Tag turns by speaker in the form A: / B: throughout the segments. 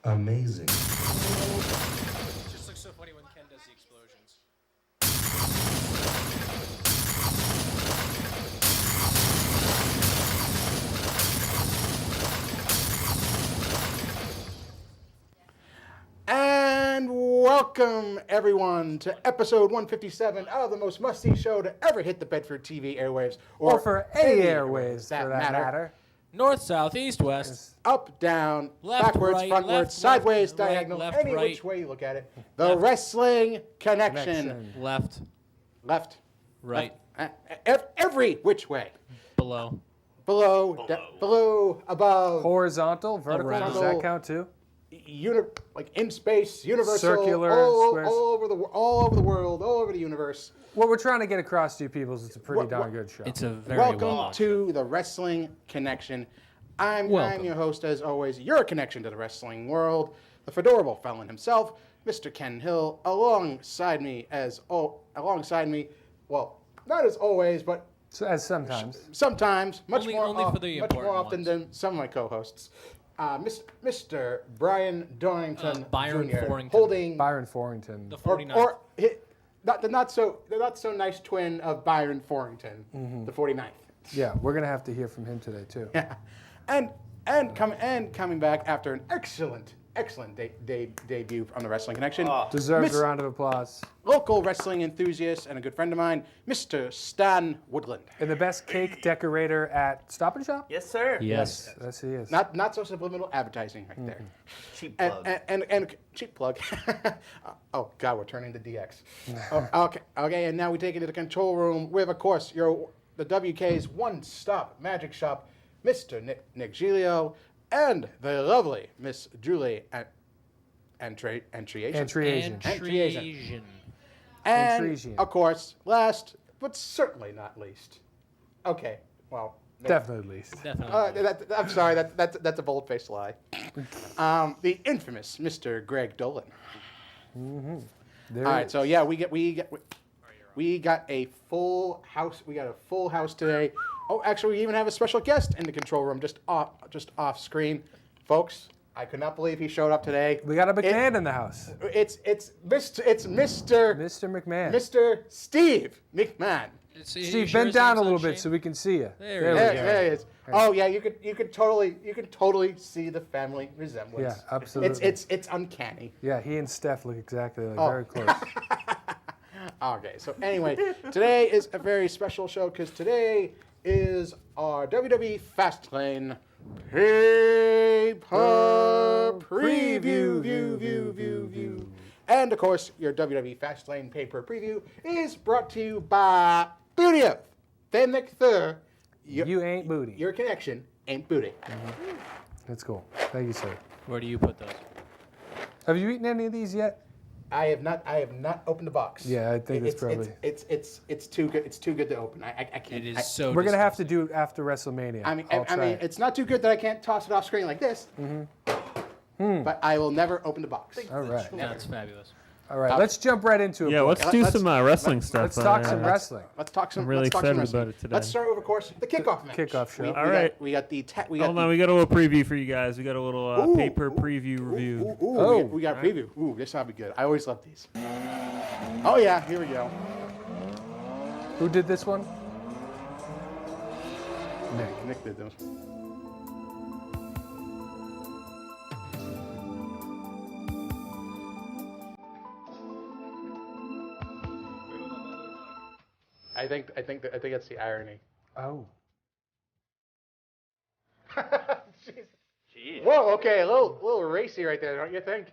A: Amazing.
B: It just looks so funny when Ken does the explosions.
C: And welcome, everyone, to episode 157 of the most must-see show to ever hit the Bedford TV airwaves.
D: Or for any airwaves, for that matter.
B: North, south, east, west.
C: Up, down,
B: Left,
C: backwards,
B: right,
C: frontwards,
B: left,
C: sideways,
B: left, right,
C: diagonal,
B: left,
C: any
B: right.
C: which way you look at it. The Wrestling Connection.
B: Left,
C: Left.
B: right,
C: Every which way.
B: below.
C: Below, above.
D: Horizontal, vertical,
B: Around.
D: does that count too?
C: Like in space, universal,
D: Circular,
C: all
D: squares.
C: over the world, all over the universe.
D: What we're trying to get across to you people is it's a pretty darn good show.
B: It's a very
C: Welcome to the Wrestling Connection. I'm your host, as always, your connection to the wrestling world, the fedorable felon himself, Mr. Ken Hill, alongside me, well, not as always, but
D: As sometimes.
C: sometimes, much
B: Only
C: more
B: for the
C: much more
B: important
C: often
B: ones.
C: than some of my co-hosts. Mr. Brian Dorrington
B: Byron
C: Jr.
B: Forrington.
C: holding
D: Byron Forrington.
B: The 49th.
C: the not so nice twin of Byron Forrington, the 49th.
D: Yeah, we're going to have to hear from him today too.
C: Yeah, and coming back after an excellent debut on the Wrestling Connection.
D: Deserves a round of applause.
C: Local wrestling enthusiast and a good friend of mine, Mr. Stan Woodland.
D: And the best cake decorator at Stop and Shop?
E: Yes, sir.
B: Yes.
D: Yes, he is.
C: Not so subliminal advertising right there.
E: Cheap plug.
C: And cheap plug. Oh God, we're turning to DX. Okay, and now we take it to the control room with, of course, the WK's one-stop magic shop, Mr. Nick Giglio, and the lovely Miss Julie Antriasian.
B: Antriasian.
C: And,
D: Antriasian.
C: of course, last but certainly not least. Okay, well.
D: Definitely least.
B: Definitely.
C: I'm sorry, that's a bold-faced lie. The infamous Mr. Greg Dolan.
D: There
C: All
D: he
C: right,
D: is.
C: so yeah, we got a full house. We got a full house today. Oh, actually, we even have a special guest in the control room, just off screen, folks. I could not believe he showed up today.
D: We got a McMahon in the house.
C: It's Mr.
D: Mr. McMahon.
C: Mr. Steve McMahon.
D: Steve, bend down a little bit so we can see you.
B: There we
C: There,
B: go.
C: there he is. Oh yeah, you could totally see the family resemblance.
D: Yeah, absolutely.
C: It's uncanny.
D: Yeah, he and Steph look exactly like very close.
C: Okay, so anyway, today is a very special show because today is our WWE Fastlane pay-per preview. View. And of course, your WWE Fastlane pay-per preview is brought to you by Beauty of Themicthur.
D: You ain't booty.
C: Your connection ain't booty.
D: That's cool. Thank you, sir.
B: Where do you put those?
D: Have you eaten any of these yet?
C: I have not opened the box.
D: Yeah, I think it's probably.
C: It's too good. It's too good to open. I can't.
B: It is so.
D: We're gonna have to do it after WrestleMania.
C: I mean,
D: I'll try it.
C: it's not too good that I can't toss it off screen like this. But I will never open the box.
D: All right.
B: That's fabulous.
D: All right. Let's jump right into it.
A: Yeah,
D: boys.
A: let's do some wrestling stuff.
D: Let's talk some wrestling.
C: Let's talk some.
A: I'm really
C: let's talk some
A: excited about
C: wrestling.
A: it today.
C: Let's start with, of course, the kickoff match.
D: Kickoff show.
A: All right.
C: We got the.
A: Hold on, we got a little preview for you guys. We got a little paper preview review.
C: We got a preview. Ooh, this ought to be good. I always love these. Oh yeah, here we go.
D: Who did this one?
C: Nick did those. I think that's the irony.
D: Oh.
C: Jeez. Whoa. Okay, a little racy right there, don't you think?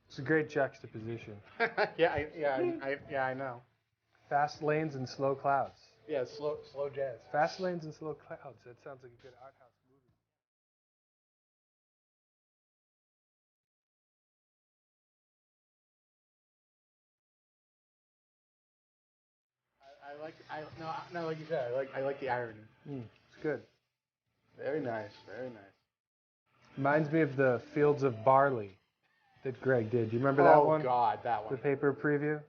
D: It's a great juxtaposition.
C: I know.
D: Fast lanes and slow clouds.
C: Yeah, slow jazz.
D: Fast lanes and slow clouds. That sounds like a good art house movie.
C: Like you said, I like the irony.
D: It's good.
C: Very nice, very nice.
D: Reminds me of the Fields of Barley that Greg did. Do you remember that one?
C: Oh God, that
D: The
C: one.
D: paper preview?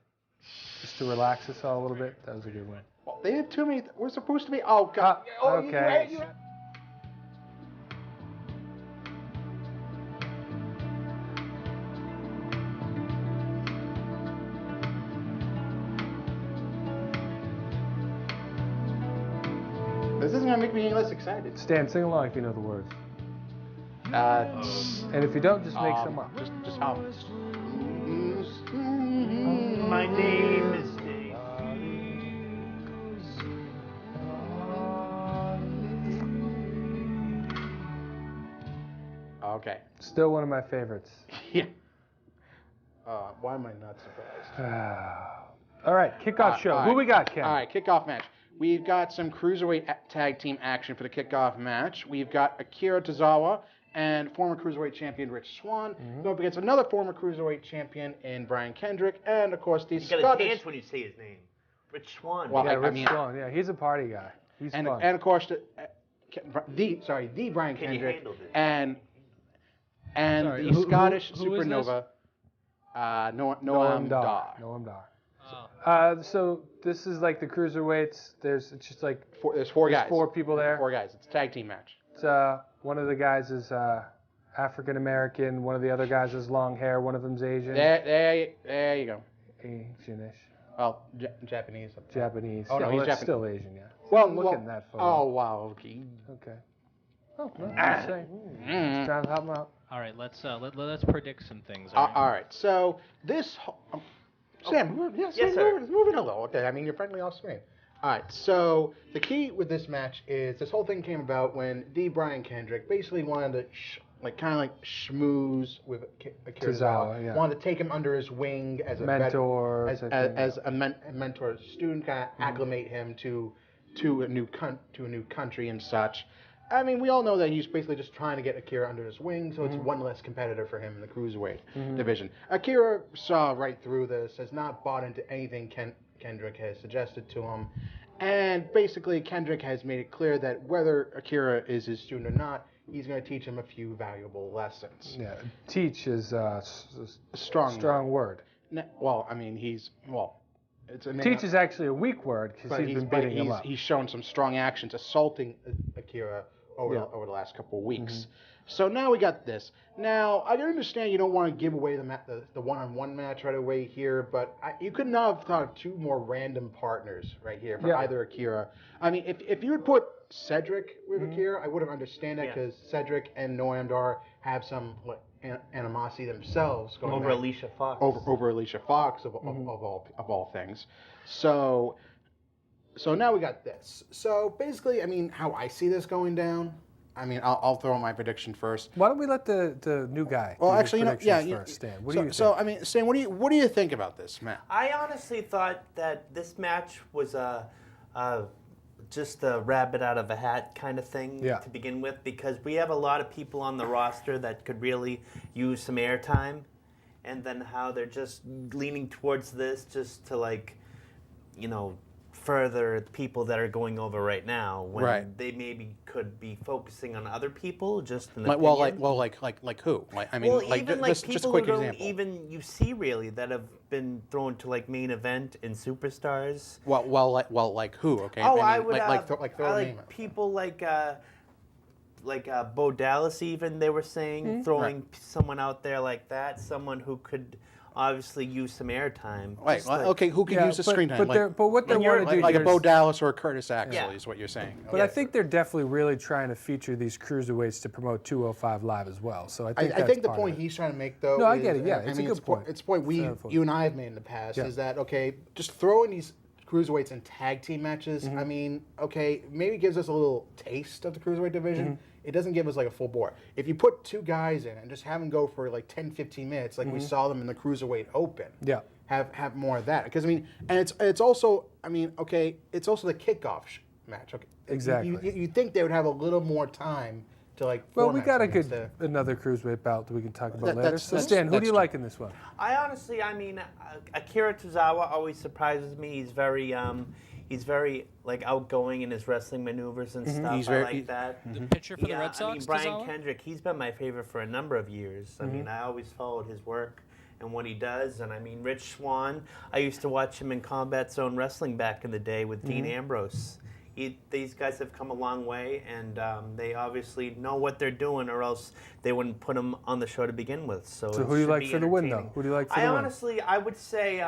D: Just to relax us all a little bit. That was a good one.
C: Well, they did too many. We're supposed to be. Oh God.
D: Okay.
C: This isn't gonna make me any less excited.
D: Stan, sing along if you know the words. And if you don't, just make some up.
C: Just hum.
E: My name is Dave.
C: Okay.
D: Still one of my favorites.
C: Yeah. Why am I not surprised?
D: All right, kickoff show. Who we got, Ken?
C: All right, kickoff match. We've got some cruiserweight tag team action for the kickoff match. We've got Akira Tozawa and former cruiserweight champion Rich Swann going up against another former cruiserweight champion in Brian Kendrick, and of course the
E: You gotta dance when you say his name. Rich Swann.
C: Well,
D: Yeah,
C: I
D: Rich
C: mean-
D: Swann. Yeah, he's a party guy. He's
C: and
D: fun.
C: of course the Brian
E: Can you
C: Kendrick
E: handle this?
C: and
D: Sorry,
C: the
D: who
C: Scottish
A: is this?
C: supernova
D: Noam Dar.
C: Noam Dar.
D: Noam Dar. So this is like the cruiserweights. It's just like
C: There's four guys.
D: four people there.
C: Four guys. It's a tag team match.
D: It's, one of the guys is African American. One of the other guys has long hair. One of them's Asian.
C: There you go.
D: Asianish.
C: Well, Japanese.
D: Japanese.
C: Oh, no,
D: Yeah,
C: he's
D: well, that's
C: Japanese.
D: still Asian, yeah.
C: Well,
D: Look at that photo.
C: Oh wow. Okay.
D: Okay. Oh, well, just saying. Just trying to help him out.
B: All right, let's predict some things.
C: All right. So this. Sam,
E: Yes, sir.
C: moving a little. Okay. I mean, you're friendly off screen. All right. So the key with this match is this whole thing came about when Brian Kendrick basically wanted to kind of schmooze with Akira
D: Tozawa, yeah.
C: Wanted to take him under his wing as a
D: Mentor,
C: as a mentor student, kind of acclimate him to a new country and such. I mean, we all know that he's basically just trying to get Akira under his wing, so it's one less competitor for him in the cruiserweight division. Akira saw right through this, has not bought into anything Kendrick has suggested to him, and basically Kendrick has made it clear that whether Akira is his student or not, he's going to teach him a few valuable lessons.
D: Yeah. Teach is a
C: Strong
D: word.
C: Well, I mean, it's a name.
D: Teach is actually a weak word because
C: But
D: he's been beating him up.
C: he's shown some strong actions assaulting Akira over the last couple of weeks. So now we got this. Now I can understand you don't want to give away the one-on-one match right away here, but you could not have thought of two more random partners right here for either Akira. I mean, if you would put Cedric with Akira, I would have understand that because Cedric and Noam Dar have some animosity themselves going
E: Over
C: back.
E: Alicia Fox.
C: Over Alicia Fox of all things. So now we got this. So basically, I mean, how I see this going down. I mean, I'll throw my prediction first.
D: Why don't we let the new guy
C: Well,
D: do his
C: actually,
D: predictions first, Stan? What do you think?
C: So I mean, Stan, what do you think about this, Matt?
E: I honestly thought that this match was just a rabbit out of a hat kind of thing to begin with, because we have a lot of people on the roster that could really use some airtime, and then how they're just leaning towards this just to further people that are going over right now when they maybe could be focusing on other people. Just an
C: Like who? I mean,
E: even
C: just
E: people
C: a quick
E: who don't
C: example.
E: even you see really that have been thrown to main event and superstars.
C: Like who? Okay.
E: Oh,
C: I
E: I
C: mean,
E: would
C: throw a name.
E: people like Bo Dallas. Even they were saying throwing someone out there like that, someone who could obviously use some airtime.
C: Wait,
E: Just
C: okay, who can use the screen time?
D: But what they want to do
C: like a
D: here
C: Bo
D: is-
C: Dallas or a Curtis Axel
E: Yeah.
C: is what you're saying.
D: But I think they're definitely really trying to feature these cruiserweights to promote 205 Live as well. So I think
C: I
D: that's
C: think the
D: part of
C: point
D: it.
C: he's trying to make, though,
D: No, I
C: is,
D: get it, yeah,
C: I
D: it's a
C: mean,
D: good point.
C: It's a point
D: Fair point.
C: you and I have made in the past, is that, okay, just throwing these cruiserweights in tag team matches, I mean, okay, maybe gives us a little taste of the cruiserweight division. It doesn't give us a full bore. If you put two guys in and just have them go for 10, 15 minutes, like we saw them in the Cruiserweight Open, have more of that. Because I mean, and it's also, I mean, okay, it's also the kickoff match. Okay,
D: Exactly.
C: You think they would have a little more time to like.
D: Well, we got
C: another
D: cruiserweight belt that we can talk about later.
C: that's-
D: So,
C: that's-
D: Stan, who do
C: that's
D: you
C: true.
D: like in this one?
E: I mean, Akira Tozawa always surprises me. He's very like outgoing in his wrestling maneuvers and stuff.
C: He's
E: I
C: very-
E: like that.
B: The pitcher for the
E: Yeah,
B: Red Sox.
E: I mean, Brian
B: Tozawa?
E: Kendrick, he's been my favorite for a number of years. I mean, I always followed his work and what he does. And I mean, Rich Swann, I used to watch him in Combat Zone Wrestling back in the day with Dean Ambrose. These guys have come a long way, and they obviously know what they're doing, or else they wouldn't put them on the show to begin with. So
D: So
E: it
D: who do you
E: should
D: like
E: be
D: for the win, though?
E: entertaining.
D: Who do you like for
E: I
D: the win?
E: honestly, I would say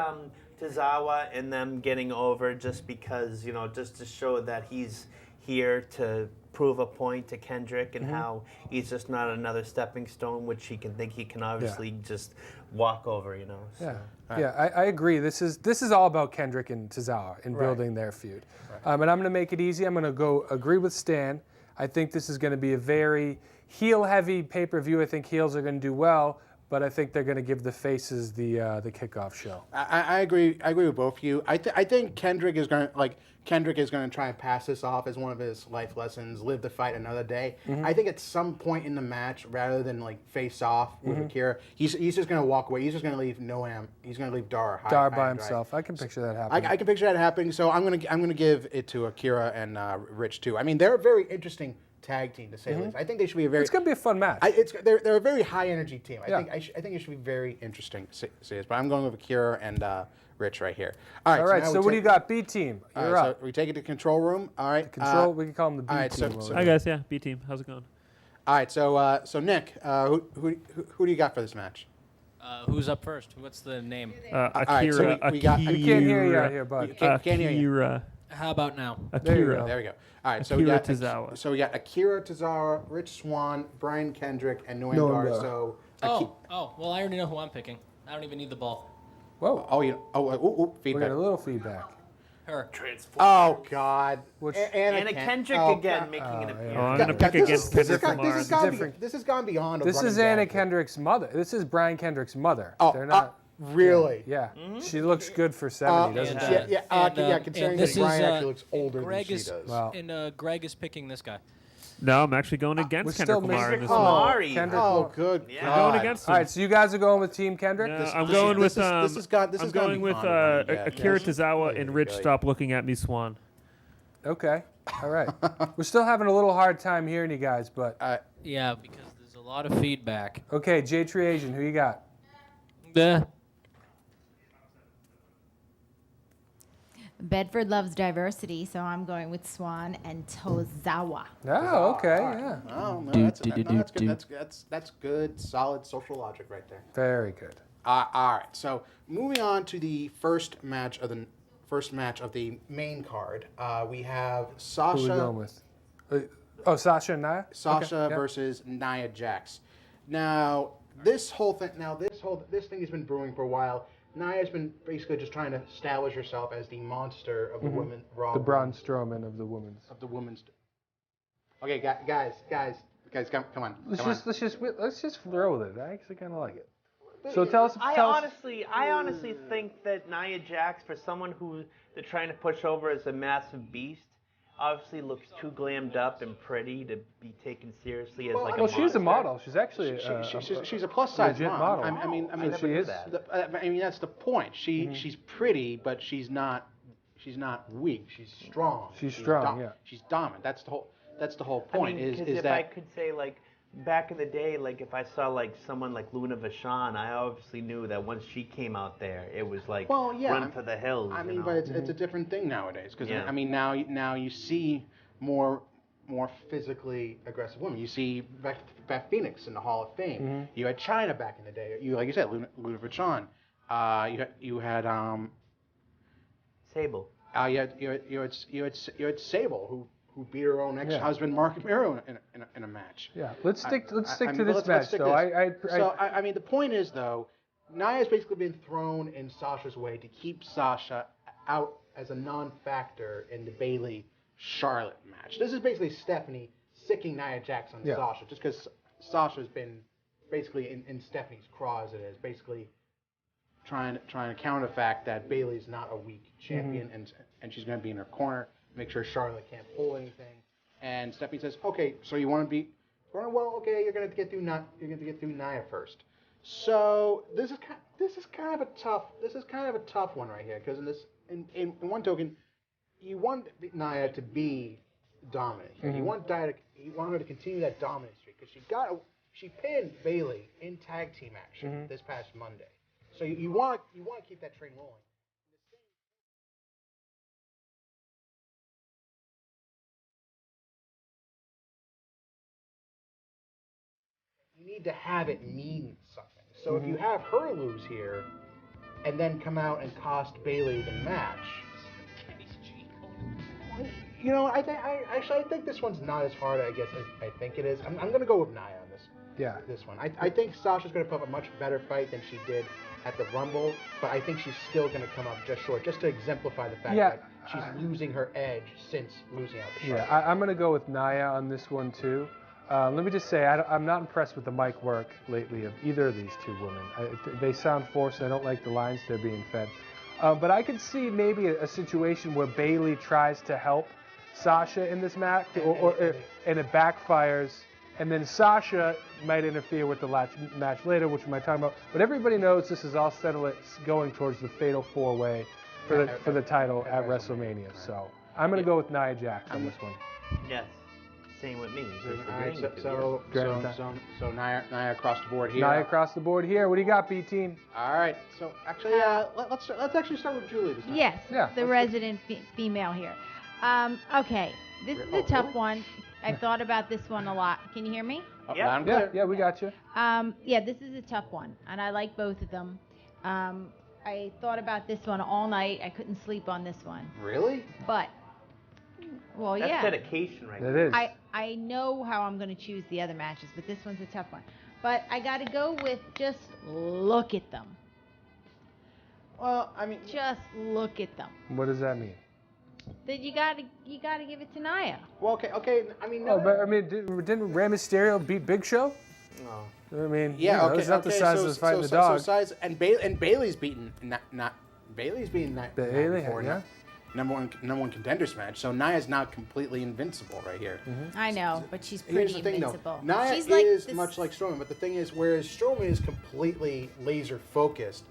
E: Tozawa and them getting over just because, just to show that he's here to prove a point to Kendrick and how he's just not another stepping stone, which he can obviously just walk over, So.
D: Yeah, I agree. This is all about Kendrick and Tozawa and building their feud. And I'm going to make it easy. I'm going to go agree with Stan. I think this is going to be a very heel-heavy pay-per-view. I think heels are going to do well, but I think they're going to give the faces the kickoff show.
C: I agree. I agree with both of you. I think Kendrick is going to try and pass this off as one of his life lessons. Live to fight another day. I think at some point in the match, rather than like face off with Akira, he's just going to walk away. He's just going to leave Noam. He's going to leave Dar high.
D: Dar
C: high
D: by
C: and dry.
D: himself. I can picture that happening.
C: I can picture that happening. So I'm gonna give it to Akira and Rich too. I mean, they're a very interesting tag team to say the least. I think they should be a very.
D: It's going to be a fun match.
C: They're a very high energy team.
D: Yeah.
C: I think it should be very interesting to see this. But I'm going with Akira and Rich right here. All right.
D: So
C: now
D: what do you got? B team.
C: All
D: You're
C: right,
D: up.
C: so we take it to control room. All right.
D: Control. We can call them the B
C: all right,
D: team.
C: so-
A: Hi guys, yeah, B team. How's it going?
C: All right. So Nick, who do you got for this match?
B: Who's up first? What's the name?
C: right, so we got-
D: We can't hear you out here, bud.
C: Can't hear you.
A: Akira.
B: How about now?
D: There you
A: Akira.
D: go.
C: There we go. All right.
A: Akira Tozawa.
C: So we got Akira Tozawa, Rich Swann, Brian Kendrick, and Noam
D: Noam
C: Dar.
D: Dar.
C: So.
B: Well, I already know who I'm picking. I don't even need the ball.
D: Whoa. We
C: Feedback.
D: got a little feedback.
B: Her.
C: Oh God!
D: Which-
E: Anna Kendrick again making an appearance.
A: Oh, I'm gonna pick against Kendrick Lamar.
C: This has gone beyond.
D: This is Anna Kendrick's mother. This is Brian Kendrick's mother.
C: Oh,
D: They're not.
C: really?
D: Yeah. She looks good for 70, doesn't
B: and,
D: she?
C: Considering
B: and
C: that
B: this
C: Brian
B: is,
C: actually looks older
B: Greg
C: than she
B: is,
C: does.
D: Wow.
B: And Greg is picking this guy.
A: No, I'm actually going
D: We're
A: against
D: still
A: Kendrick Lamar in
E: missing
A: this one.
E: Lamar.
D: Kendrick
C: Oh,
D: Lamar.
C: good
E: Yeah.
C: God!
A: Going against him.
D: All right, so you guys are going with Team Kendrick?
A: No,
C: This-
A: I'm
C: this
A: going
C: is-
A: with
C: this has gone- this
A: I'm
C: has gone
A: going with
C: beyond it.
A: Akira
C: Yeah.
A: Tozawa and Rich.
C: Yeah.
A: Stop looking at me, Swan.
D: Okay. All right. We're still having a little hard time hearing you guys, but
B: Yeah, because there's a lot of feedback.
D: okay, J Tree Asian, who you got?
F: Bedford loves diversity, so I'm going with Swan and Tozawa.
D: Oh, okay, yeah.
C: Oh, no,
B: Do,
C: that's,
B: do,
C: no,
B: do,
C: that's
B: do.
C: good. That's good, solid social logic right there.
D: Very good.
C: All right. So moving on to the first match of the main card, we have
D: Who are we
C: Sasha.
D: going with? Sasha and Nia?
C: Sasha
D: Okay, yeah.
C: versus Nia Jax. Now, this thing has been brewing for a while. Nia's been basically just trying to establish herself as the monster of the women Raw.
D: The Braun Strowman of the women's.
C: of the women's. Okay, guys, come on.
D: Let's just throw with it. I actually kind of like it. So tell us.
E: I honestly think that Nia Jax, for someone who they're trying to push over as a massive beast, obviously looks too glammed up and pretty to be taken seriously as like a
D: Well,
E: monster.
D: she's a model. She's actually
C: She's a plus size
D: legit
C: model.
D: model.
C: I mean,
D: So she is.
C: I mean, that's the point. She's pretty, but she's not weak. She's strong.
D: She's strong, yeah.
C: She's dominant. That's the whole point.
E: I mean, 'cause
C: is
E: if
C: that
E: I could say, like, back in the day, like if I saw like someone like Luna Vachon, I obviously knew that once she came out there, it was like run for the hills.
C: I
E: you
C: mean,
E: know?
C: but it's a different thing nowadays because
E: Yeah.
C: I mean now you see more physically aggressive women. You see Beth Phoenix in the Hall of Fame. You had China back in the day. You like you said Luna Vachon. You had
E: Sable.
C: you had Sable who beat her own ex-husband Mark Miro in a match.
D: Yeah. Let's stick to
C: I mean,
D: this
C: let's
D: match
C: stick
D: though.
C: this. I mean, the point is though, Nia's basically been thrown in Sasha's way to keep Sasha out as a non-factor in the Bayley Charlotte match. This is basically Stephanie sicking Nia Jax on Sasha, just because Sasha's been basically in Stephanie's craw as it is, basically trying to counter the fact that Bayley's not a weak champion, and she's going to be in her corner, make sure Charlotte can't pull anything. And Stephanie says, "Okay, so you want to be, well, okay, you're going to get through Nia first." So this is kind of a tough one right here, because in one token, you want Nia to be dominant. You want her to continue that dominant streak, because she pinned Bayley in tag team action this past Monday. So you want to keep that train rolling. You need to have it mean something. So if you have her lose here, and then come out and cost Bayley the match, I think this one's not as hard, I guess, as I think it is. I'm going to go with Nia on this.
D: Yeah.
C: This one. I think Sasha's going to put up a much better fight than she did at the Rumble, but I think she's still going to come up just short, just to exemplify the fact that she's losing her edge since losing out the Charlotte.
D: Yeah, I'm going to go with Nia on this one, too. Let me just say, I'm not impressed with the mic work lately of either of these two women. They sound forced, and I don't like the lines they're being fed. But I could see maybe a situation where Bayley tries to help Sasha in this match, and it backfires, and then Sasha might interfere with the match later, which we might talk about. But everybody knows this is all settled going towards the Fatal 4-Way for the title at WrestleMania. Right. So I'm going to go with Nia Jax on this one.
E: Yes. Same with me.
C: So Nia across the board here.
D: Nia across the board here. What do you got, B-Team?
C: All right. So actually, let's actually start with Julie this time.
F: Yes,
D: Yeah.
F: the resident female here. Okay, this is a tough one. I've thought about this one a lot. Can you hear me?
D: Yeah, we got you.
F: Yeah, this is a tough one, and I like both of them. I thought about this one all night. I couldn't sleep on this one.
C: Really?
F: But, well,
E: That's
F: yeah.
E: dedication right there.
D: It is.
F: I know how I'm going to choose the other matches, but this one's a tough one. But I got to go with just look at them.
C: Well, I mean,
F: Just look at them.
D: What does that mean?
F: Then you got to give it to Nia.
C: well, okay. I mean,
D: Oh, but I mean, didn't Rey Mysterio beat Big Show?
E: No.
D: I mean,
C: yeah, okay.
D: it's not the size of fighting the
C: so
D: dog.
C: size and Bayley's beaten Bayley's beaten
D: Bayley,
C: before,
D: yeah.
C: Number one contenders match. So Nia's not completely invincible right here.
F: I know, but she's
C: Here's
F: pretty
C: the thing,
F: invincible.
C: though. Nia
F: She's
C: is
F: this...
C: much like Strowman, but the thing is, whereas Strowman is completely laser focused,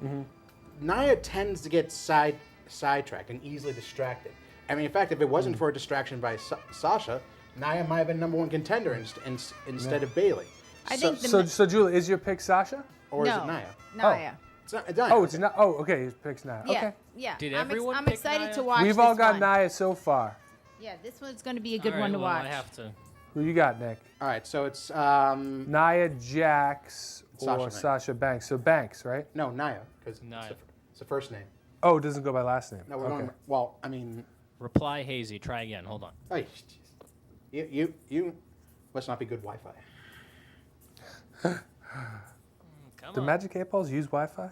C: Nia tends to get sidetracked and easily distracted. I mean, in fact, if it wasn't for a distraction by Sasha, Nia might have been number one contender instead of Bayley.
F: I think
D: So, Julie, is your pick Sasha?
C: Or is it Nia?
F: Nia.
C: It's Nia.
D: Oh, it's not. Oh, okay. His pick's Nia.
F: Yeah,
D: Okay.
F: yeah.
B: Did
F: I'm
B: everyone
F: I'm
B: pick
F: excited
B: Nia?
F: to watch
D: We've
F: this
D: all got
F: one.
D: Nia so far.
F: Yeah, this one's going to be a good
B: All right,
F: one to
B: well,
F: watch.
B: I have to.
D: Who you got, Nick?
C: All right, so it's
D: Nia Jax or
C: Sasha Banks.
D: Sasha Banks. So Banks, right?
C: no Nia because
B: Nia.
C: it's the first name.
D: Oh, it doesn't go by last name.
C: No, we're
D: okay.
C: going. Well, I mean,
B: Reply hazy. Try again. Hold on.
C: oh, you must not be good Wi-Fi.
B: Come
D: Do
B: on.
D: Magic 8 Balls use Wi-Fi?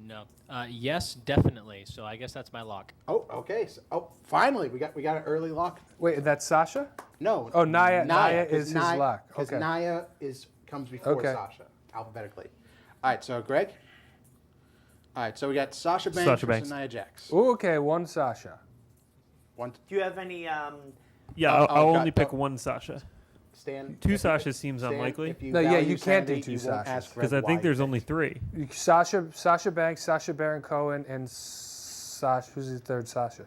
B: No. Yes, definitely. So I guess that's my lock.
C: Oh, okay. So, finally, we got an early lock.
D: Wait, that's Sasha?
C: No.
D: Oh, Nia is his
C: 'cause
D: lock.
C: Because
D: Okay.
C: Nia comes before
D: Okay.
C: Sasha alphabetically. All right, so Greg. All right, so we got Sasha Banks
A: Sasha
C: versus
A: Banks.
C: Nia Jax.
D: Ooh, okay, one Sasha.
C: One
E: Do you have any?
A: Yeah,
C: Oh,
A: I'll
C: God,
A: only pick
C: oh.
A: one Sasha.
C: Stan.
A: Two
C: if-
A: Sashas seems
C: Stan,
A: unlikely.
C: if
D: No, yeah,
C: value
D: you can't do
C: sanity,
D: two
C: you won't
D: Sashas.
C: ask
A: Because
C: Greg
A: I think
C: why
A: there's
C: he
A: only
C: picked.
A: three.
D: Sasha Banks, Sasha Baron Cohen, and Sasha. Who's the third Sasha?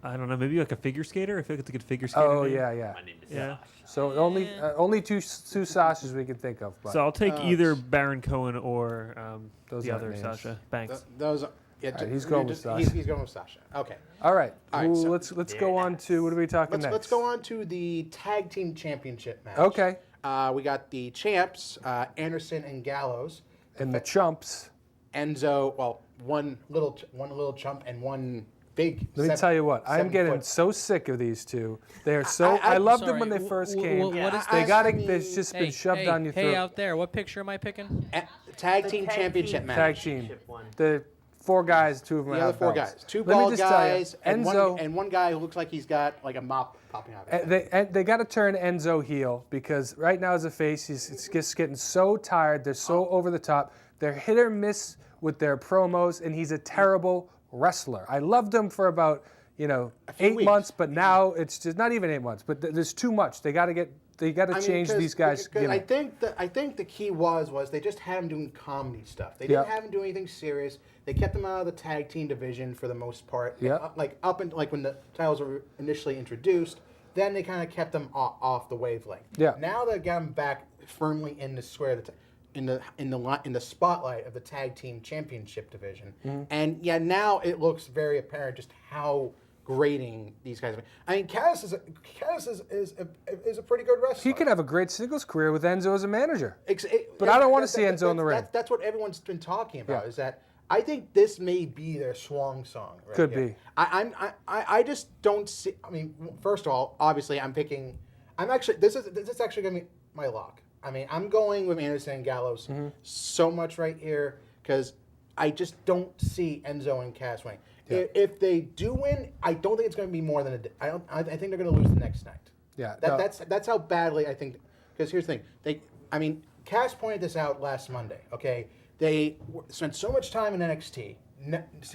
A: I don't know. Maybe like a figure skater. I feel like it's a good figure skater.
D: Oh
A: name.
D: yeah.
E: My name is
A: Yeah.
D: So only two Sashas we can think of. But
A: So I'll take either Baron Cohen or
D: Those
A: the
D: aren't
A: other
D: names.
A: Sasha Banks.
C: Those. Yeah,
D: right, he's going with Sasha.
C: He's going with Sasha. Okay.
D: all right.
C: All right,
D: Ooh,
C: so-
D: let's go on to what are we talking next?
C: Let's go on to the tag team championship match.
D: Okay.
C: We got the champs, Anderson and Gallows.
D: And the chumps.
C: Enzo, well, one little chump and one big.
D: Let me tell you what, I'm getting
C: 7 foot.
D: so sick of these two. They are so. I loved them when they first came.
B: What is
D: They
B: this?
D: got
C: I
D: it.
C: mean-
D: They've just been
B: Hey,
D: shoved
B: hey,
D: down your
B: hey,
D: throat.
B: out there. What picture am I picking?
C: Tag team
E: tag
C: championship
E: team.
C: match.
D: Tag team.
E: Championship one.
D: The four guys, two of them
C: Yeah,
D: have
C: the four
D: belts.
C: guys. Two
D: Let me
C: bald
D: just tell you,
C: guys and
D: Enzo.
C: one guy who looks like he's got like a mop popping out of his head.
D: They got to turn Enzo heel because right now as a face, he's just getting so tired. They're so over the top. They're hit or miss with their promos, and he's a terrible wrestler. I loved him for about 8
C: weeks.
D: months, but now it's just not even 8 months. But there's too much. They got to change these guys.
C: I think the key was they just had him doing comedy stuff. They didn't have him do anything serious. They kept him out of the tag team division for the most part.
D: Yeah.
C: Up and when the titles were initially introduced, then they kind of kept them off the wavelength.
D: Yeah.
C: Now they got him back firmly in the square, in the spotlight of the tag team championship division.
D: Mm-hmm.
C: And now it looks very apparent just how grating these guys are. I mean, Cass is a pretty good wrestler.
D: He could have a great singles career with Enzo as a manager.
C: But
D: I don't want to see Enzo in the ring.
C: That's what everyone's been talking about. Is that I think this may be their swan song. Right
D: Could
C: here.
D: be.
C: I just don't see. I mean, first of all, obviously, this is actually going to be my lock. I mean, I'm going with Anderson and Gallows so much right here because I just don't see Enzo and Cass winning. Yeah. If they do win, I don't think it's going to be more than I think they're going to lose the next night.
D: Yeah.
C: That's how badly I think. Because here's the thing. Cass pointed this out last Monday. Okay, they spent so much time in NXT.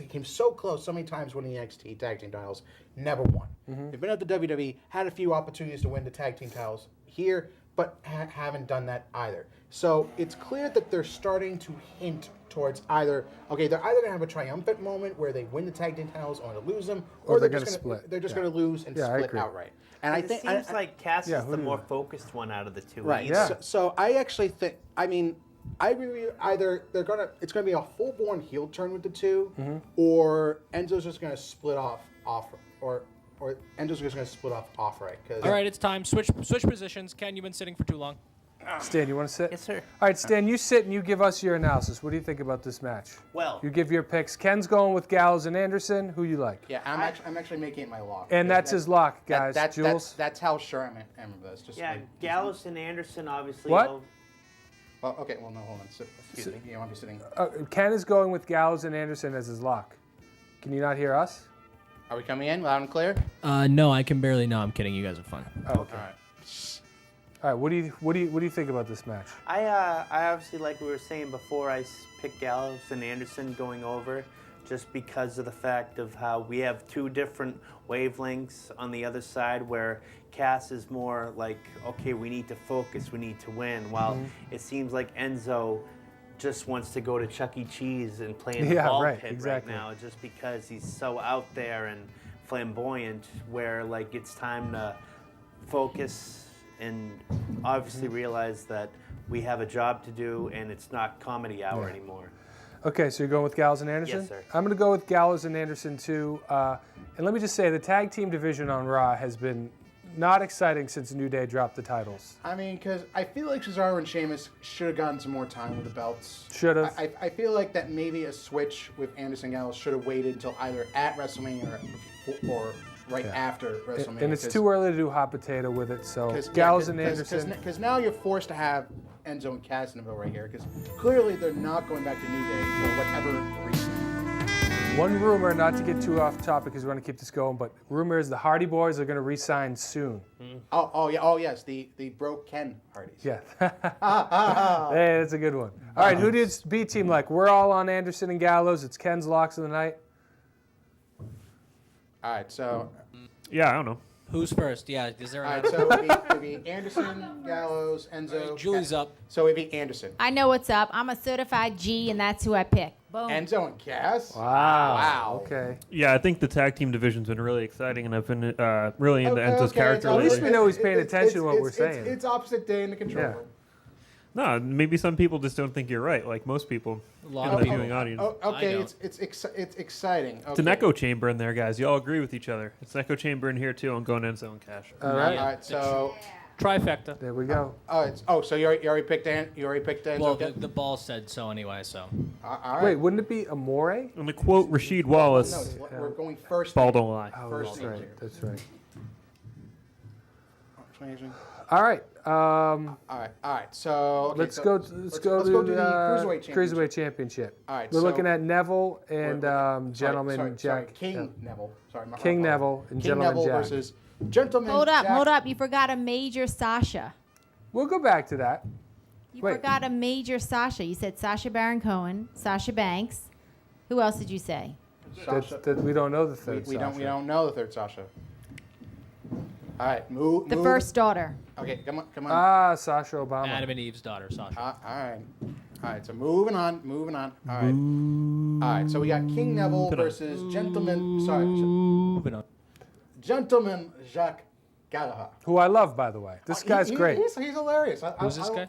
C: Came so close so many times winning the NXT tag team titles, never won. They've been at the WWE, had a few opportunities to win the tag team titles here, but haven't done that either. So it's clear that they're starting to hint towards they're either going to have a triumphant moment where they win the tag team titles or to lose them, or they're going to split. They're just going to lose and split outright. And
E: it seems like Cass is the more focused one out of the two.
C: Right. Yeah. So I actually think. I agree with you. Either it's going to be a full-born heel turn with the two, or Enzo's just going to split off, or Enzo's just going to split off right.
B: All right, it's time. Switch positions. Ken, you've been sitting for too long.
D: Stan, you want to sit?
E: Yes, sir.
D: All right, Stan, you sit and you give us your analysis. What do you think about this match?
E: Well,
D: you give your picks. Ken's going with Gallows and Anderson. Who you like?
C: Yeah, I'm actually making it my lock.
D: And that's his lock, guys. Jules?
C: That's how sure I am of this.
E: Gallows and Anderson, obviously.
D: What?
C: Well, okay. Well, no, hold on. Excuse me. You want me sitting?
D: Ken is going with Gallows and Anderson as his lock. Can you not hear us?
C: Are we coming in loud and clear?
B: No, I can barely. No, I'm kidding. You guys are fun.
D: Oh, okay. All right. What do you think about this match?
E: I obviously, like we were saying before, I picked Gallows and Anderson going over, just because of the fact of how we have two different wavelengths on the other side, where Cass is more like, okay, we need to focus, we need to win, while it seems like Enzo just wants to go to Chuck E. Cheese and play in the ball pit right now, just because he's so out there and flamboyant, where like it's time to focus and obviously realize that we have a job to do and it's not comedy hour anymore.
D: Okay, so you're going with Gallows and Anderson?
E: Yes, sir.
D: I'm going to go with Gallows and Anderson too. And let me just say, the tag team division on Raw has been not exciting since New Day dropped the titles.
C: I mean, because I feel like Cesaro and Sheamus should have gotten some more time with the belts.
D: Should have.
C: I feel like that maybe a switch with Anderson and Gallows should have waited until either at WrestleMania or right after WrestleMania.
D: And it's too early to do hot potato with it, so Gallows and Anderson.
C: Because now you're forced to have Enzo and Cass in the middle right here, because clearly they're not going back to New Day for whatever reason.
D: One rumor, not to get too off topic because we want to keep this going, but rumor is the Hardy Boys are going to re-sign soon.
C: Oh yes, the broke Ken Hardys.
D: Yeah. Hey, that's a good one. All right, who does B team like? We're all on Anderson and Gallows. It's Ken's locks of the night.
C: All right, so.
A: Yeah, I don't know.
B: Who's first? Yeah, is there
C: All
B: a...
C: right, so it'd be Anderson, Gallows, Enzo.
B: Julie's up.
C: So it'd be Anderson.
F: I know what's up. I'm a certified G, and that's who I pick. Boom.
C: Enzo and Cass?
D: Wow. Okay.
A: Yeah, I think the tag team division's been really exciting, and I've been really into Enzo's character
D: At
A: lately.
D: least we know he's paying attention to what we're saying.
C: It's opposite day in the control room.
A: No, maybe some people just don't think you're right, like most people in the viewing audience.
C: Okay, it's exciting. Okay.
A: It's an echo chamber in there, guys. You all agree with each other. It's an echo chamber in here, too. I'm going Enzo and Cash.
D: All right.
C: All right, so...
B: Trifecta.
D: There we go.
C: So you already picked Enzo?
B: Well, the ball said so anyway, so.
C: All right.
D: Wait, wouldn't it be Amore?
A: And to quote Rasheed Wallace,
C: We're going first.
A: ball don't lie.
D: Oh,
C: First
D: that's
C: name
D: right.
C: here.
D: That's right.
C: All
D: All right.
C: right. So okay,
D: Let's go to
C: the
D: Cruiserweight Championship.
C: All right,
D: We're
C: so-
D: looking at Neville and Gentleman
C: sorry,
D: Jack.
C: King Neville. Sorry, my
D: King
C: fault.
D: Neville and
C: King
D: Gentleman
C: Neville
D: Jack.
C: versus Gentleman
F: Hold
C: Jack.
F: up. You forgot a major Sasha.
D: We'll go back to that.
F: You
D: Wait.
F: forgot a major Sasha. You said Sasha Baron Cohen, Sasha Banks. Who else did you say?
C: Sasha.
D: That we don't know the third
C: We
D: Sasha.
C: don't know the third Sasha. All right, move.
F: The first daughter.
C: Okay, come on.
D: Ah, Sasha Obama.
B: Adam and Eve's daughter, Sasha.
C: All right. So moving on. All right. So we got King Neville versus Gentleman Gentleman Jacques Gallagher.
D: Who I love, by the way. This guy's great.
C: He's hilarious.
B: Who's this guy?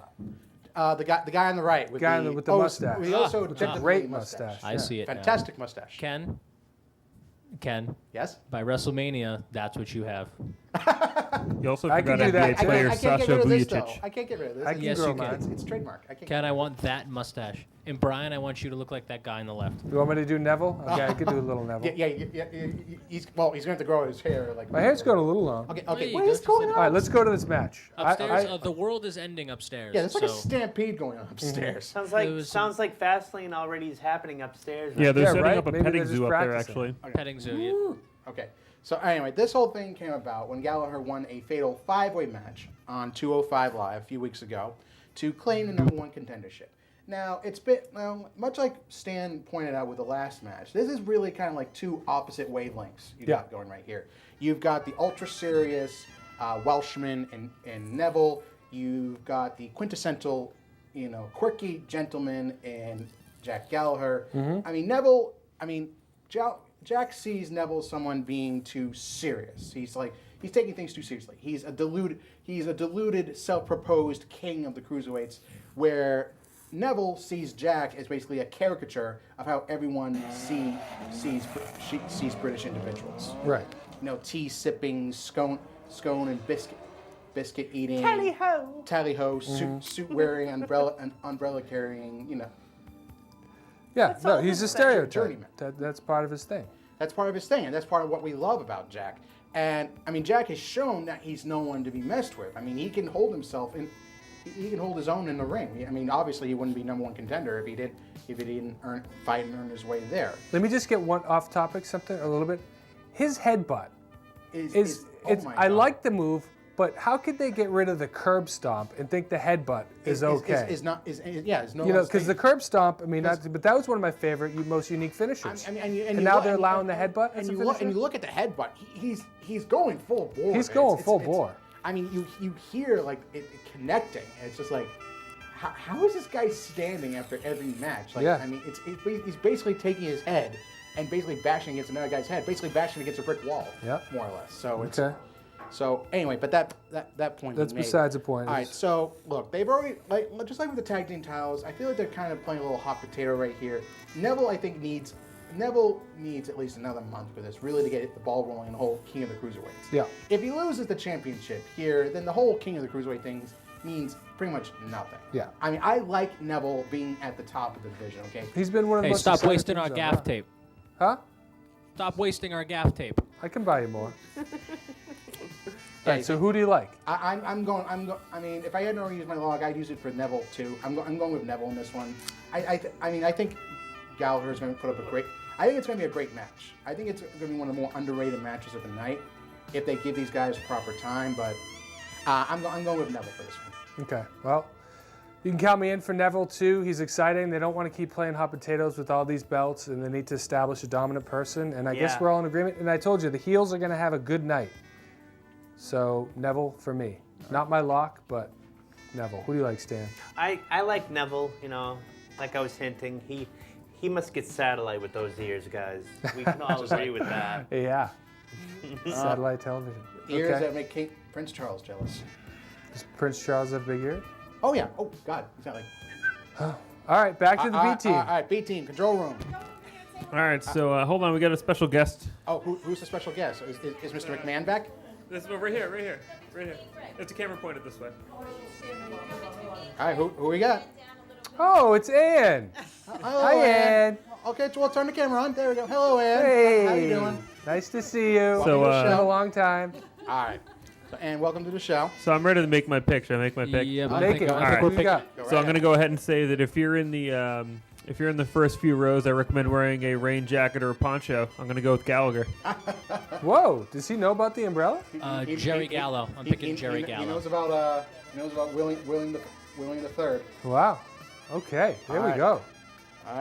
C: The guy on the right with
D: with the mustache.
C: We also
B: Ah,
C: gentlemanly
D: great mustache.
B: I see it now.
C: Fantastic mustache.
B: Ken,
C: Yes.
B: by WrestleMania, that's what you have.
A: You also
D: I can
A: forgot
D: do that,
A: NBA
D: too.
A: player
C: I can't
A: Sasha
C: get rid of this, though.
A: Vujacic.
C: I can't get rid of this.
D: I can
B: Yes,
D: grow
B: you can.
D: mine.
C: It's trademark. I can't.
B: Ken, I want that mustache. And Brian, I want you to look like that guy on the left.
D: You want me to do Neville? Okay, I could do a little Neville.
C: Yeah. He's going to have to grow his hair like.
D: My hair's going a little long.
C: Okay.
B: There you
C: What
B: go,
C: is going on?
D: All right, let's go to this match.
B: Upstairs, the world is ending upstairs.
C: Yeah, there's like a
B: so
C: stampede going on upstairs.
E: Sounds like
B: It was
E: Fastlane already is happening upstairs.
A: Yeah, they're
D: Yeah,
A: setting
D: right?
A: up a
D: Maybe
A: petting
D: they're just
A: zoo up there,
D: practicing.
A: actually.
B: petting zoo. Yeah.
C: Okay. So anyway, this whole thing came about when Gallagher won a fatal 5-way match on 205 Live a few weeks ago to claim the #1 contendership. Now, it's been, much like Stan pointed out with the last match, this is really kind of like two opposite wavelengths you got going right here. You've got the ultra serious Welshman and Neville. You've got the quintessential, quirky gentleman and Jack Gallagher. I mean, Jack sees Neville as someone being too serious. He's taking things too seriously. He's a deluded, self-proposed king of the cruiserweights, where Neville sees Jack as basically a caricature of how everyone sees British individuals.
D: Right.
C: Tea sipping, scone and biscuit eating, tally ho, suit wearing, umbrella carrying.
D: Yeah, no, he's a stereotype.
C: journeyman.
D: That's part of his thing.
C: That's part of his thing, and that's part of what we love about Jack. And I mean, Jack has shown that he's no one to be messed with. I mean, he can hold himself in. He can hold his own in the ring. I mean, obviously, he wouldn't be #1 contender if he didn't fight and earn his way there.
D: Let me just get one off topic, something a little bit. His headbutt I like the move, but how could they get rid of the curb stomp and think the headbutt is okay?
C: Is no.
D: Because the curb stomp. I mean, but that was one of my favorite, most unique finishers. And now they're allowing the headbutt.
C: And you look at the headbutt. He's going full bore.
D: He's going full bore.
C: I mean, you hear like it connecting. And it's just like, how is this guy standing after every match? Like,
D: Yeah.
C: I mean, he's basically taking his head and basically bashing against another guy's head, basically bashing against a brick wall.
D: Yeah.
C: More or less. So it's
D: Okay.
C: So anyway, but that point.
D: That's
C: being made.
D: besides the point.
C: All right, so look, they've already just like with the tag team titles. I feel like they're kind of playing a little hot potato right here. Neville, I think needs at least another month for this, really to get the ball rolling in the whole King of the Cruiserweights.
D: Yeah.
C: If he loses the championship here, then the whole King of the Cruiserweight thing means pretty much nothing.
D: Yeah.
C: I mean, I like Neville being at the top of the division. Okay.
D: He's been one of the
B: Hey,
D: most
B: stop
D: exciting
B: wasting our
D: things
B: gaff tape.
D: Huh?
B: Stop wasting our gaff tape.
D: I can buy you more. All right, so who do you like?
C: I'm going. I mean, if I hadn't already used my log, I'd use it for Neville too. I'm going with Neville in this one. I think Gallagher is going to put up a great. I think it's going to be a great match. I think it's going to be one of the more underrated matches of the night if they give these guys proper time. But I'm going with Neville for this one.
D: Okay, well, you can count me in for Neville too. He's exciting. They don't want to keep playing hot potatoes with all these belts, and they need to establish a dominant person. And I guess we're all in agreement. And I told you, the heels are going to have a good night. So Neville for me. Not my lock, but Neville. Who do you like, Stan?
E: I like Neville, like I was hinting. He must get satellite with those ears, guys. We can all agree with that.
D: Yeah. Satellite television.
C: Ears that make Prince Charles jealous.
D: Does Prince Charles have big ears?
C: Oh yeah. Oh God. Exactly.
D: All right, back to the B team.
C: All right, B team, control room.
A: All right, so hold on, we got a special guest.
C: Oh, who's the special guest? Is Mr. McMahon back?
A: This right here. It's a camera pointed this way.
C: All right, who we got?
D: Oh, it's Ann.
C: Hello,
D: Hi, Ann.
C: Okay, so we'll turn the camera on. There we go. Hello, Ann.
D: Hey.
C: How you doing?
D: Nice to see you.
A: So,
D: it's been a long time.
C: All right. So, Ann, welcome to the show.
A: So I'm ready to make my pick. Should I make my pick?
B: Yeah,
D: Make it.
A: All right.
D: What do you got?
A: So I'm going to go ahead and say that if you're in the first few rows, I recommend wearing a rain jacket or a poncho. I'm going to go with Gallagher.
D: Whoa, does he know about the umbrella?
B: Jerry Gallo. I'm picking Jerry Gallo.
C: He knows about willing Willing the third.
D: Wow. Okay, there we
C: right.
D: go.
C: All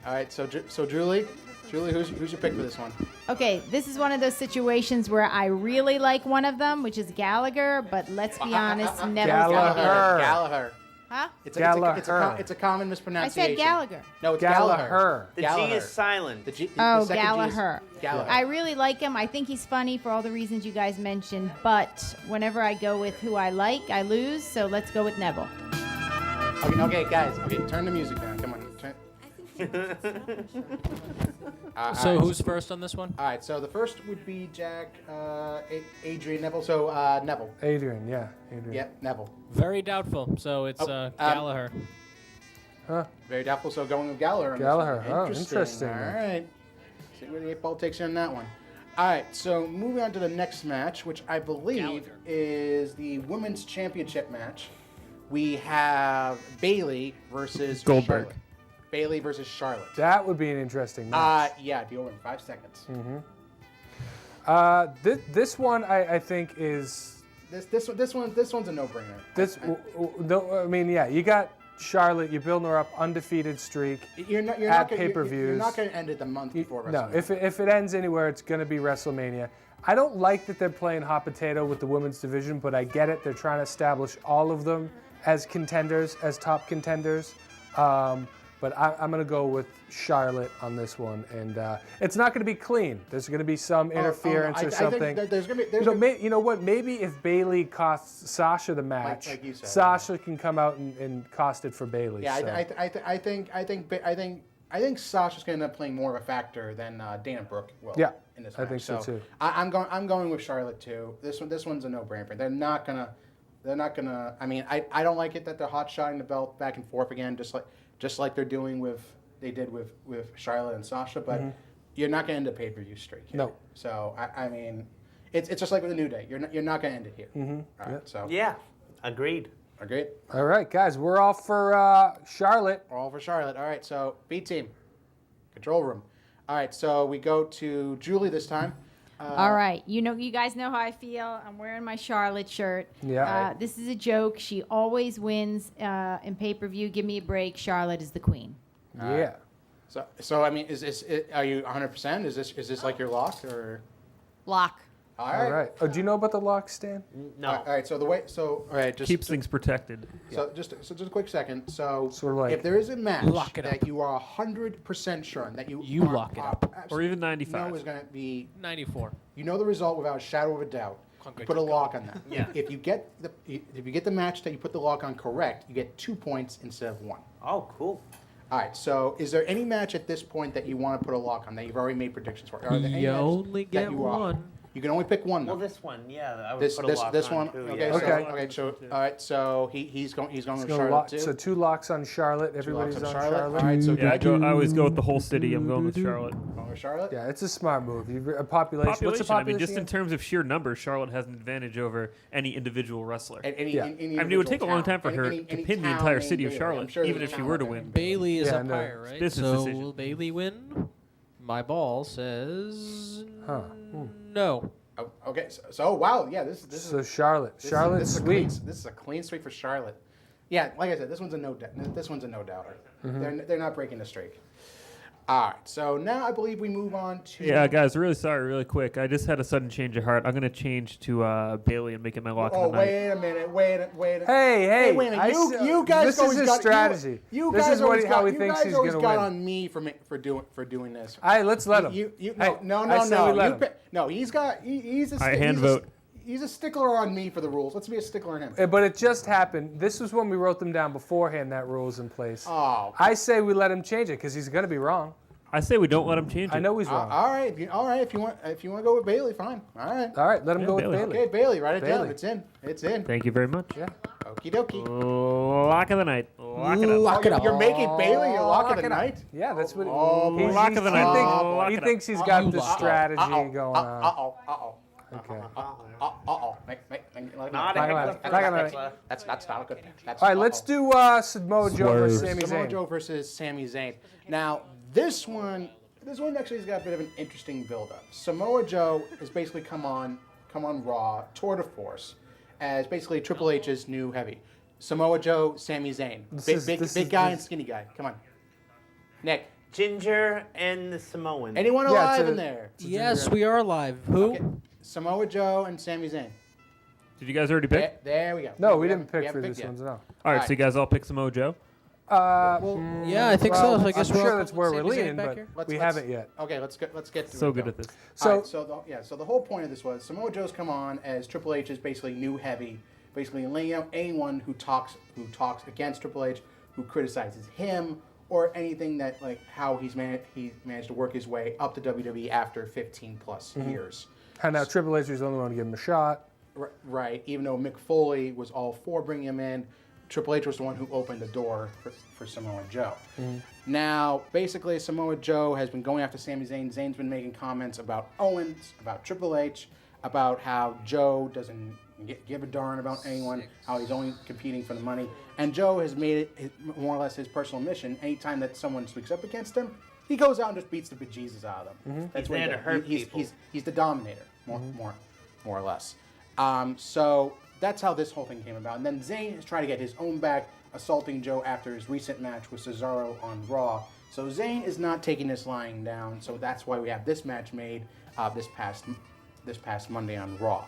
C: right. So Julie, who's your pick for this one?
F: Okay, this is one of those situations where I really like one of them, which is Gallagher, but let's be honest, Neville's got it.
C: Gallagher.
F: Huh?
C: It's a common
F: I
C: mispronunciation.
F: said Gallagher.
C: No, it's
D: Gallagher.
E: The
C: Gallagher.
E: G is silent.
C: The
F: Oh,
C: second G is
F: Gallagher.
C: Gallagher.
F: I really like him. I think he's funny for all the reasons you guys mentioned, but whenever I go with who I like, I lose, so let's go with Neville.
C: Okay, guys. Okay, turn the music down. Come on. Turn.
B: So who's first on this one?
C: All right. So the first would be Jack, Adrian, Neville. So Neville.
D: Adrian.
C: Yep, Neville.
B: Very doubtful. So it's Gallagher.
D: Huh?
C: Very doubtful. So going with Gallagher. On this
D: Gallagher.
C: one.
D: Oh, interesting.
C: All right. See where the 8-ball takes you on that one. All right. So moving on to the next match, which I believe
B: Gallagher.
C: is the women's championship match. We have Bayley versus
A: Goldberg.
C: Charlotte. Bayley versus Charlotte.
D: That would be an interesting match.
C: Yeah, it'd be over in 5 seconds.
D: This one I think is
C: This one's a no-brainer.
D: no. I mean, yeah, you got Charlotte. You're building her up, undefeated streak.
C: You're
D: at
C: not gonna,
D: pay-per-views.
C: You're not going to end it the month before
D: No,
C: WrestleMania.
D: if it ends anywhere, it's going to be WrestleMania. I don't like that they're playing hot potato with the women's division, but I get it. They're trying to establish all of them as contenders, as top contenders. But I'm going to go with Charlotte on this one, and it's not going to be clean. There's going to be some interference or something.
C: I think there's going to be.
D: You know what? Maybe if Bayley costs Sasha the match,
C: like you said,
D: Sasha can come out and cost it for Bayley.
C: Yeah,
D: so.
C: I think Sasha's going to end up playing more of a factor than Dana Brooke will.
D: Yeah,
C: in this
D: I
C: match.
D: think so too.
C: I'm going with Charlotte too. This one's a no-brainer. They're not gonna. I mean, I don't like it that they're hot-shotting the belt back and forth again, just like they're doing with Charlotte and Sasha. But you're not gonna end a pay-per-view streak here.
D: No.
C: So I mean, it's just like with the New Day. You're not gonna end it here. All right. So
E: Yeah, agreed.
C: agreed.
D: All right, guys, we're all for Charlotte.
C: We're all for Charlotte. All right, so B team, control room. All right, so we go to Julie this time.
F: All right, you guys know how I feel. I'm wearing my Charlotte shirt.
D: Yeah.
F: This is a joke. She always wins in pay-per-view. Give me a break. Charlotte is the queen.
D: Yeah.
C: So I mean, are you 100%? Is this like your lock or?
F: Lock.
C: All
D: All right. Oh, do you know about the lock, Stan?
E: No.
C: All right. All right. Just
A: Keeps things protected.
C: just a quick second. So
D: Sort of like-
C: if there is a match
B: Lock it
C: that
B: up.
C: you are 100% sure that you
B: You lock it up.
A: Or even 95.
C: know is going to be
B: 94.
C: you know the result without a shadow of a doubt. You put a lock on that.
E: Yeah.
C: If you get the match that you put the lock on correct, you get 2 points instead of 1.
E: Oh, cool.
C: All right. So is there any match at this point that you want to put a lock on that you've already made predictions for? Are there any
B: You
C: matches
B: only
C: that
B: get
C: you are-
B: one.
C: You can only pick one. Though.
E: Well, this one, yeah, I would
C: This
E: put a lock on
C: one.
E: too,
C: Okay.
E: yeah.
D: Okay.
C: So all right. So he's going with
D: Gonna
C: Charlotte
D: lock,
C: too.
D: so 2 locks on Charlotte. Everybody's
C: locks
D: on
C: on
D: Charlotte.
C: Charlotte. All right, so
A: Yeah, I always go with the whole city. I'm going with Charlotte.
C: Going with Charlotte.
D: Yeah, it's a smart move. A population. What's the
A: Population, I mean, just
D: population?
A: in terms of sheer numbers, Charlotte has an advantage over any individual wrestler.
D: Yeah.
A: I mean, it would take a long time for her to pin the entire city of Charlotte, even if she were to win.
B: Bailey is
D: Yeah,
B: up
D: no.
B: higher, right?
A: Business
B: So
A: decision.
B: will Bailey win? My ball says no.
C: Oh, okay. So wow. Yeah. This
D: So
C: is
D: Charlotte. Charlotte's
C: this is
D: sweet.
C: this is a clean sweep for Charlotte. Yeah. Like I said, this one's a no doubter.
D: Mm-hmm.
C: They're not breaking the streak. All right. So now I believe we move on to.
A: Yeah, guys, really sorry, really quick. I just had a sudden change of heart. I'm going to change to Bailey and make it my lock
C: Oh
A: of the night.
C: wait a minute. Wait a
D: Hey,
C: wait a minute. You
D: This
C: guys
D: is
C: always
D: his
C: got
D: strategy.
C: You
D: This
C: guys
D: is what
C: always
D: he- how
C: got,
D: he
C: you
D: thinks
C: guys
D: he's
C: always
D: gonna
C: got
D: win.
C: on me for doing this.
D: All right, let's let him.
C: You
D: Hey,
C: no.
D: I say we let him.
C: No, he's a
A: I hand vote.
C: He's a stickler on me for the rules. Let's be a stickler on him.
D: But it just happened. This was when we wrote them down beforehand. That rule's in place.
C: Oh.
D: I say we let him change it because he's going to be wrong.
A: I say we don't let him change it.
D: I know he's wrong.
C: All right. If you want to go with Bailey, fine. All right.
D: All right, let him
A: Yeah,
D: go
A: Bailey.
D: with Bailey.
C: Okay, Bailey, write it down.
D: Bailey.
C: It's in. It's in.
A: Thank you very much.
D: Yeah.
C: Okie dokie.
A: Lock of the night. Lock it up.
B: Lock it up.
C: You're making Bailey your lock of the
D: it up.
C: night?
D: Yeah, that's what.
C: Oh,
D: he's-
A: lock
D: he's-
A: of the
D: he
A: night.
D: thinks-
A: Lock
D: He
A: it up.
D: thinks he's got the
B: Uh-oh.
D: strategy
C: Uh-oh.
D: going on.
C: Uh-oh.
D: Okay.
C: Uh-oh.
E: Not
D: Back
E: a
D: on
E: heck
D: it. Back on it.
E: of
C: That's not a good.
D: All right, let's do Samoa Joe versus
A: Swerve.
D: Sami
C: Samoa
D: Zayn.
C: Joe versus Sami Zayn. Now, this one actually has got a bit of an interesting build-up. Samoa Joe has basically come on Raw, tour de force, as basically Triple H's new heavy. Samoa Joe, Sami Zayn. Big guy and skinny guy. Come on. Nick.
E: Ginger and the Samoan.
C: Anyone alive in there?
B: Yes, we are live. Who?
C: Okay. Samoa Joe and Sami Zayn.
A: Did you guys already pick?
C: There we go.
D: No, we didn't pick for
C: haven't
D: this
C: picked
D: one.
C: yet.
D: No.
A: All right, so you guys all pick Samoa Joe?
B: Yeah, I think so. So I guess
D: I'm
B: we're
D: sure
B: all
D: that's where we're
B: Sami Zayn
D: leaning,
B: back
D: but
B: here?
D: we haven't yet.
C: Okay, let's get to
A: So
C: it.
A: good at this.
D: So,
C: So the whole point of this was Samoa Joe's come on as Triple H's basically new heavy, basically laying out anyone who talks against Triple H, who criticizes him, or anything that like how he managed to work his way up to WWE after 15 plus years.
D: and now Triple H was the only one to give him a shot.
C: Right, even though Mick Foley was all for bringing him in, Triple H was the one who opened the door for Samoa Joe. Now, basically, Samoa Joe has been going after Sami Zayn. Zayn's been making comments about Owens, about Triple H, about how Joe doesn't give a darn about anyone, how he's only competing for the money. And Joe has made it more or less his personal mission. Anytime that someone speaks up against him, he goes out and just beats the bejesus out of them. That's
E: He's
C: what he
E: there to
C: does.
E: hurt
C: He's
E: people.
C: He's the dominator, more or less. So that's how this whole thing came about. And then Zayn is trying to get his own back, assaulting Joe after his recent match with Cesaro on Raw. So Zayn is not taking this lying down. So that's why we have this match made this past Monday on Raw.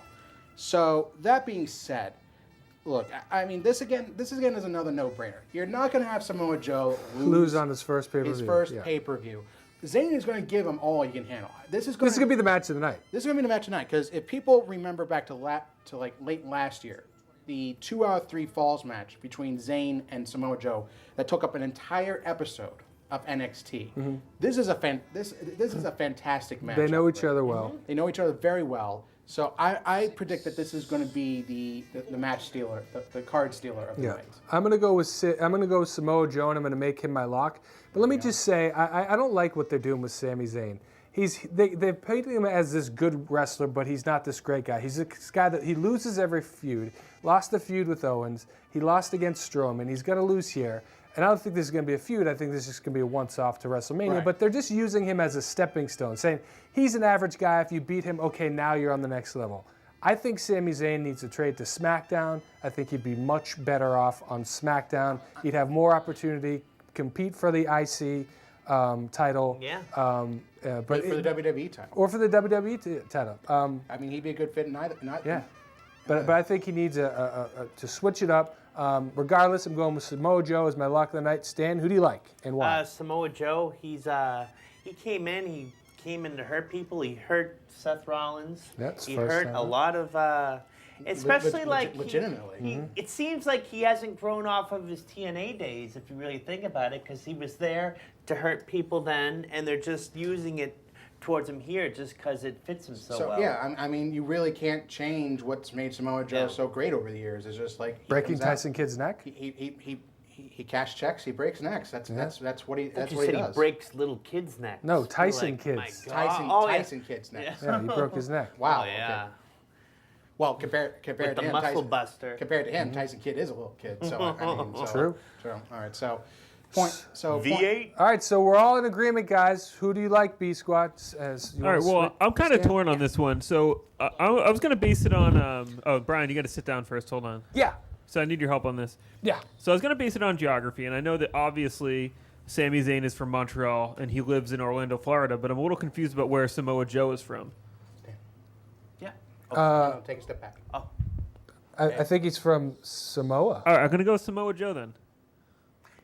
C: So that being said, look, I mean, this again is another no-brainer. You're not going to have Samoa Joe
D: Lose on his first pay-per-view.
C: his first
D: yeah.
C: pay-per-view. Zayn is going to give him all he can handle. This is going
D: This is going to be the match of the night.
C: This is going to be the match tonight because if people remember back to like late last year, the 2 out of 3 falls match between Zayn and Samoa Joe that took up an entire episode of NXT. This is a fantastic match.
D: They know each other well.
C: They know each other very well. So I predict that this is going to be the match stealer, the card stealer of the night.
D: I'm gonna go with Samoa Joe, and I'm gonna make him my lock. But let me just say, I don't like what they're doing with Sami Zayn. They've painted him as this good wrestler, but he's not this great guy. He's this guy that he loses every feud. Lost the feud with Owens. He lost against Strowman. He's gonna lose here. And I don't think this is going to be a feud. I think this is just going to be a once-off to WrestleMania.
C: Right.
D: But they're just using him as a stepping stone, saying, he's an average guy. If you beat him, okay, now you're on the next level. I think Sami Zayn needs to trade to SmackDown. I think he'd be much better off on SmackDown. He'd have more opportunity, compete for the IC title.
E: Yeah.
C: But for the WWE title.
D: Or for the WWE title.
C: I mean, he'd be a good fit in either.
D: Yeah. But I think he needs to switch it up. Regardless, I'm going with Samoa Joe as my lock of the night. Stan, who do you like and why?
E: Samoa Joe, he came in to hurt people. He hurt Seth Rollins.
D: That's
E: he
D: first
E: hurt
D: time.
E: a lot of, especially
C: legitimately.
E: it seems like he hasn't grown off of his TNA days, if you really think about it, because he was there to hurt people then, and they're just using it towards him here just because it fits him so well.
C: Yeah, I mean, you really can't change what's made Samoa Joe so great over the years. It's just like
D: Breaking Tyson Kidd's neck?
C: He cash checks, he breaks necks. That's what he
E: You
C: does.
E: said he breaks little kids' necks.
D: No, Tyson
E: Like,
D: Kidd's.
E: my God.
C: Tyson Kidd's necks.
D: Yeah, he broke his neck.
C: Wow.
E: Oh, yeah.
C: Okay. Well, compared
E: With
C: to
E: the
C: him,
E: muscle
C: Tyson,
E: buster.
C: compared to him, Tyson Kidd is a little kid. So I mean,
D: True.
C: All right. So point.
E: V8.
D: All right, so we're all in agreement, guys. Who do you like, B Squad? As you
A: All right,
D: wanna
A: well, I'm kind of
D: Stan?
A: torn on this one. So I was going to base it on. Oh, Brian, you got to sit down first. Hold on.
D: Yeah.
A: So I need your help on this.
D: Yeah.
A: So I was going to base it on geography, and I know that obviously Sami Zayn is from Montreal and he lives in Orlando, Florida, but I'm a little confused about where Samoa Joe is from.
E: Yeah.
C: No, take a step back.
E: Oh.
D: I think he's from Samoa.
A: All right, I'm going to go with Samoa Joe then.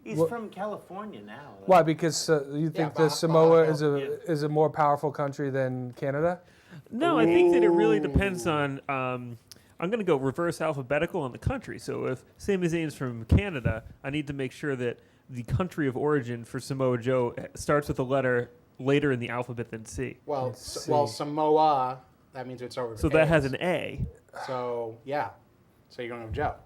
E: He's from California now.
D: Why? Because you think
C: Baja-
D: that Samoa
C: Baja
D: is a more powerful country than Canada?
A: No, I think that it really depends on. I'm going to go reverse alphabetical on the country. So if Sami Zayn's from Canada, I need to make sure that the country of origin for Samoa Joe starts with a letter later in the alphabet than C.
C: Well, Samoa, that means it's over.
A: So that has an A.
C: So yeah. So you're going with Joe.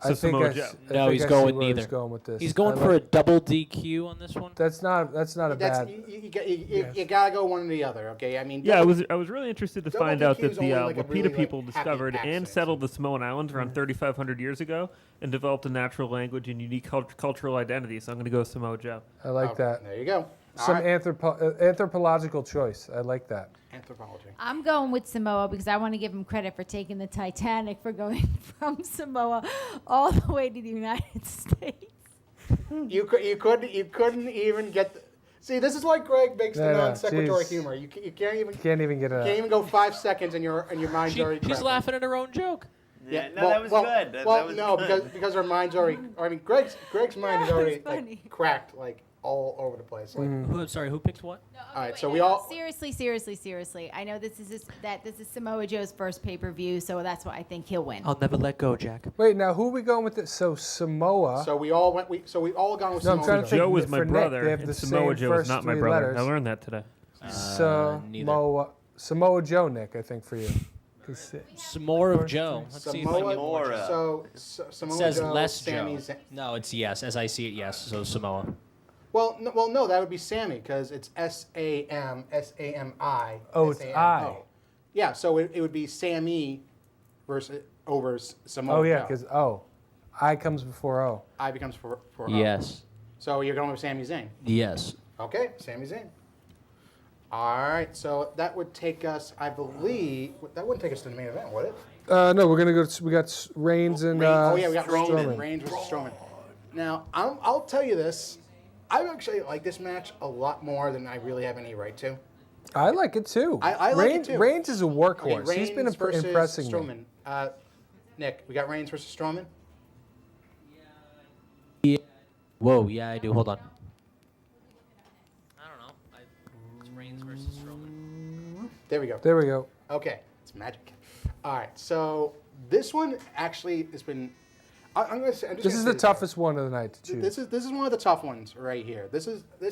A: So Samoa Joe.
B: No, he's
D: I see
B: going
D: where he's
B: neither.
D: going with this.
B: He's going for a double DQ on this one.
D: That's not a bad.
C: You gotta go one or the other. Okay. I mean.
A: Yeah, I was really interested to
C: Double
A: find out
C: DQ
A: that
C: is
A: the
C: only like a
A: Wapita
C: really,
A: people
C: happy
A: discovered and
C: accident.
A: settled the Samoan Islands around 3,500 years ago and developed a natural language and unique cultural identity. So I'm going to go Samoa Joe.
D: I like that.
C: There you go.
D: Some
C: All right.
D: anthropological choice. I like that.
C: Anthropology.
F: I'm going with Samoa because I want to give him credit for taking the Titanic for going from Samoa all the way to the United States.
C: You couldn't even get. See, this is why Greg makes the non sequitur humor. You can't even.
D: Can't even get
C: Can't even go 5 seconds and your mind's already.
B: She's
C: cracked.
B: laughing at her own joke.
E: Yeah, no, that was good.
C: Well,
E: that was
C: no,
E: good.
C: because her mind's already. I mean, Greg's mind is
F: That was
C: already
F: funny.
C: like cracked like all over the place. Like,
B: I'm sorry, who picked what?
F: No, okay,
C: All right,
F: wait,
C: so
F: no,
C: we
F: no,
C: all-
F: seriously. I know this is Samoa Joe's first pay-per-view, so that's why I think he'll win.
B: I'll never let go, Jack.
D: Wait, now who are we going with? So Samoa.
C: so we all went. So we all gone with
D: No, I'm
C: Samoa
D: trying to
C: Joe.
D: think.
A: Joe was my
D: for Nick,
A: brother,
D: they have
A: and
D: the
A: Samoa
D: same
A: Joe was
D: first
A: not my
D: 3
A: brother.
D: letters.
A: I learned that today.
D: Samoa Joe, Nick, I think for you.
B: Some more of Joe. Let's see if I can get more.
E: Samoa.
C: So
B: It
C: Samoa
B: says
C: Joe,
B: less
C: Sami
B: Joe.
C: Zayn.
B: No, it's yes. As I see it, yes. So Samoa.
C: Well, no, that would be Sammy because it's SAMI.
D: Oh, it's I.
C: Yeah, so it would be Sammy over Samoa.
D: Oh, yeah,
C: Joe.
D: because I comes before O.
C: I becomes for O.
B: Yes.
C: So you're going with Sami Zayn.
B: Yes.
C: Okay, Sami Zayn. All right, so that would take us, I believe, that wouldn't take us to the main event, would it?
D: No, we're gonna go. We got Reigns and
C: we got
D: Strowman.
C: Reigns versus Strowman. Now, I'll tell you this. I actually like this match a lot more than I really have any right to.
D: I like it too.
C: I like it too.
D: Reigns is a workhorse.
C: Okay,
D: He's been
C: Reigns versus
D: impressing me.
C: Strowman. Nick, we got Reigns versus Strowman.
B: Whoa, yeah, I do. Hold on. I don't know. It's Reigns versus Strowman.
C: There we go.
D: There we go.
C: Okay, it's magic. All right, so this one actually has been. I'm gonna say.
D: This is the toughest one of the night to choose.
C: This is one of the tough ones right here. This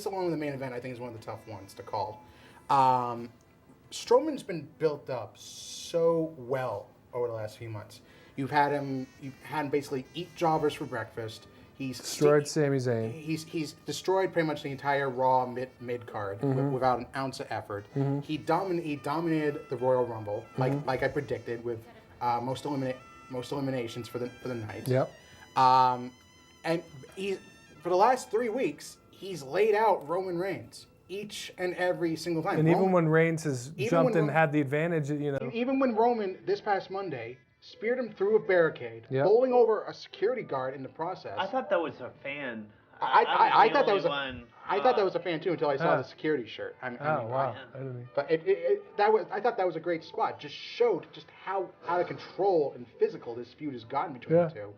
C: along with the main event, I think is one of the tough ones to call. Strowman's been built up so well over the last few months. You've had him basically eat jobbers for breakfast. He's
D: Destroyed Sami Zayn.
C: He's destroyed pretty much the entire Raw mid card without an ounce of effort. He dominated the Royal Rumble like I predicted with most eliminations for the night.
D: Yep.
C: And for the last 3 weeks he's laid out Roman Reigns each and every single time.
D: And even when Reigns has jumped and had the advantage,
C: even when Roman this past Monday speared him through a barricade,
D: Yep.
C: bowling over a security guard in the process.
E: I thought that was a fan.
C: I thought that was
E: one.
C: I thought that was a fan too until I saw the security shirt. I
D: wow. I didn't-
C: But I thought that was a great spot. Just showed just how out of control and physical this feud has gotten between the two.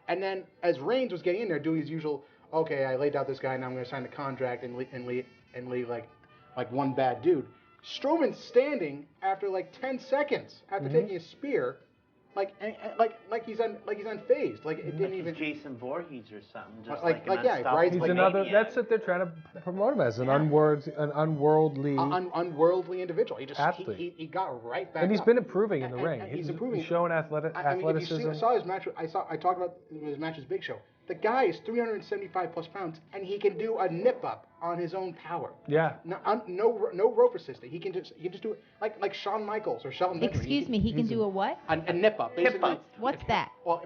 C: And then as Reigns was getting in there, doing his usual, okay, I laid out this guy, now I'm going to sign the contract and leave like one bad dude. Strowman standing after like 10 seconds after taking a spear. Like he's unfazed. Like it didn't even.
E: Jason Voorhees or something. Just
C: Like,
E: an
C: yeah,
E: unstoppable
C: right,
D: He's
C: like
D: another.
E: maniac.
D: That's what they're trying to promote him as, an unworldly.
C: Unworldly individual. He just
D: Athlete.
C: he got right back.
D: And he's
C: up.
D: been improving in the ring.
C: And he's improving.
D: He's showing
C: I mean,
D: athleticism.
C: if you saw his match, I talked about his match with Big Show. The guy is 375 plus pounds, and he can do a nip up on his own power.
D: Yeah.
C: No rope assistant. He can just do it like Shawn Michaels or Shelton Benjamin.
F: Excuse me, he can do a what?
C: A nip up.
E: Hip
C: Basically.
E: up.
F: What's that?
C: Well,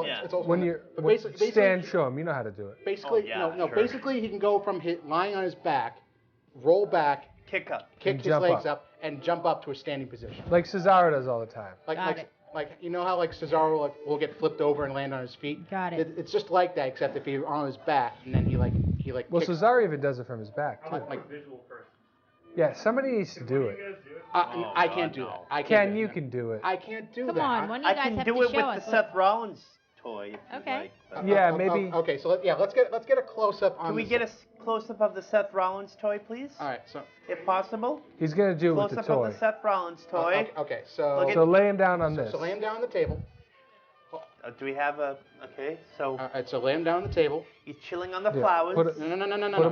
E: Yeah.
C: it's also
D: When you're
C: but basically,
D: stand, show him. You know how to do it.
C: Basically,
E: Oh, yeah,
C: no.
E: sure.
C: Basically, he can go from lying on his back, roll back,
E: Kick up.
C: kick
D: And
C: his
D: jump
C: legs
D: up.
C: up, and jump up to a standing position.
D: Like Cesaro does all the time.
F: Got it.
C: Like you know how like Cesaro will get flipped over and land on his feet.
F: Got it.
C: It's just like that, except if you're on his back and then he
D: Well,
C: kicks.
D: Cesaro even does it from his back too.
C: Like,
D: Yeah, somebody needs to do it.
C: I can't do that. I can't
D: Ken,
C: do
D: you
C: that.
D: can do it.
C: I can't do
F: Come
C: that.
F: on, one of you
E: I
F: guys
E: can
F: have
E: do
F: to
E: it
F: show
E: with
F: us.
E: the Seth Rollins toy. If you
F: Okay.
E: like.
D: Yeah, maybe.
C: Okay, so let's get a close up on.
E: Can we get a close up of the Seth Rollins toy, please?
C: All right, so
E: If possible.
D: He's gonna do it with
E: Close
D: the
E: up of
D: toy.
E: the Seth Rollins toy.
C: okay, so
E: Look at-
D: So lay him down on this.
C: so lay him down on the table.
E: Do we have a? Okay, so
C: All right, so lay him down on the table.
E: he's chilling on the
D: Yeah,
E: flowers.
D: put it-
C: No.
D: Put him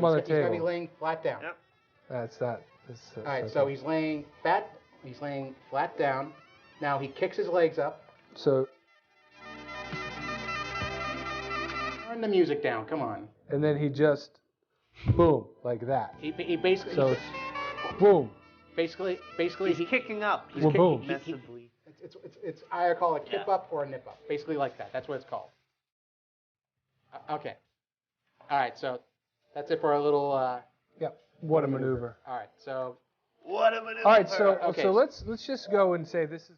D: on the
C: He's gotta be
D: table.
C: laying flat down.
E: Yep.
D: That's that.
C: All right, so he's laying flat down. Now he kicks his legs up.
D: So
C: Turn the music down. Come on.
D: and then he just boom like that.
C: He basically
D: So it's boom.
C: basically
E: He's
C: he,
E: kicking up. He's
D: Well,
E: kicking
D: boom.
E: massively.
C: it's I call it a kip
E: Yeah.
C: up or a nip up. Basically like that. That's what it's called. Okay. All right, so that's it for our little.
D: Yep. What a maneuver.
C: All right, so
E: What am I doing?
D: All right, so
C: Okay.
D: so let's just go and say this is.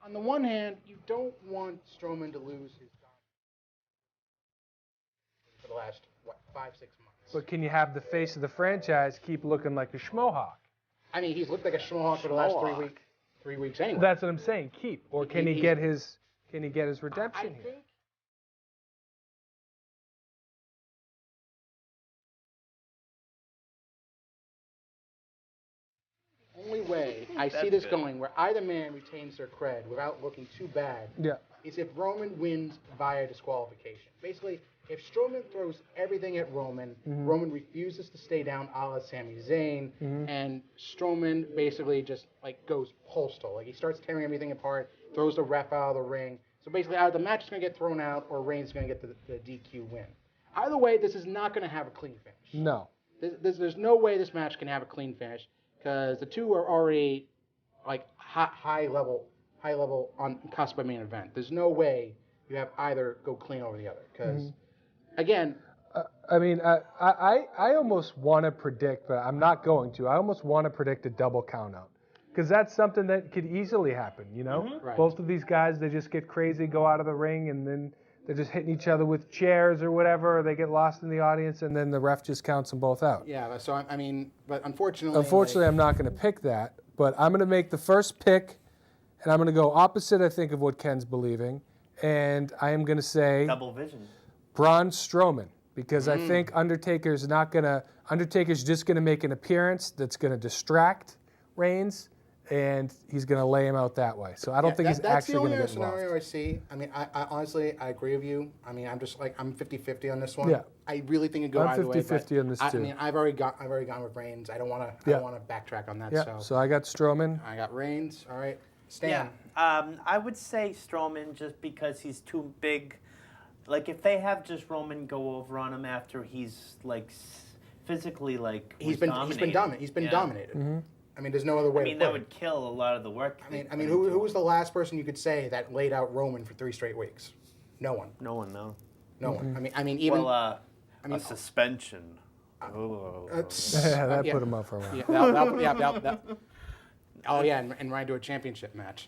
C: On the one hand, you don't want Strowman to lose his for the last 5-6 months.
D: But can you have the face of the franchise keep looking like a schmohawk?
C: I mean, he's looked like a schmohawk for the last 3 weeks anyway.
D: That's what I'm saying. Keep, or can he get his
C: I
D: redemption here?
C: think only way I see this going, where either man retains their cred without looking too bad, is if Roman wins via disqualification. Basically, if Strowman throws everything at Roman, Roman refuses to stay down a la Sami Zayn, and Strowman basically just like goes postal. Like he starts tearing everything apart, throws the ref out of the ring. So basically either the match is going to get thrown out or Reigns is going to get the DQ win. Either way, this is not going to have a clean finish.
D: No.
C: There's no way this match can have a clean finish because the two are already like high level on cusp of main event. There's no way you have either go clean over the other because again.
D: I mean, I almost want to predict, but I'm not going to. I almost want to predict a double countout because that's something that could easily happen. You know,
C: Right.
D: Both of these guys, they just get crazy, go out of the ring, and then they're just hitting each other with chairs or whatever. Or they get lost in the audience, and then the ref just counts them both out.
C: Yeah, so I mean, but unfortunately.
D: Unfortunately, I'm not going to pick that, but I'm going to make the first pick, and I'm going to go opposite, I think, of what Ken's believing, and I am going to say
E: Double vision.
D: Braun Strowman, because I think Undertaker's just going to make an appearance that's going to distract Reigns, and he's going to lay him out that way. So I don't think he's actually going to get
C: That's the only
D: involved.
C: scenario I see. I mean, I honestly, I agree with you. I mean, I'm just like, I'm 50-50 on this one.
D: Yeah.
C: I really think it'd go
D: I'm
C: either way.
D: 50-50 on this
C: I
D: too.
C: mean, I've already gone with Reigns. I don't want to backtrack on that.
D: Yeah, so I got Strowman.
C: I got Reigns. All right. Stan.
E: Yeah, I would say Strowman just because he's too big. Like if they have just Roman go over on him after he's like physically like
C: He's been dominated. He's been dominated. I mean, there's no other way.
E: I mean, that would kill a lot of the work.
C: I mean, who was the last person you could say that laid out Roman for 3 straight weeks? No one.
E: No one, no.
C: No one. I mean, even.
E: Well, a suspension. Oh.
D: Yeah, that put him up for a while.
C: Yeah, oh yeah, and right into a championship match.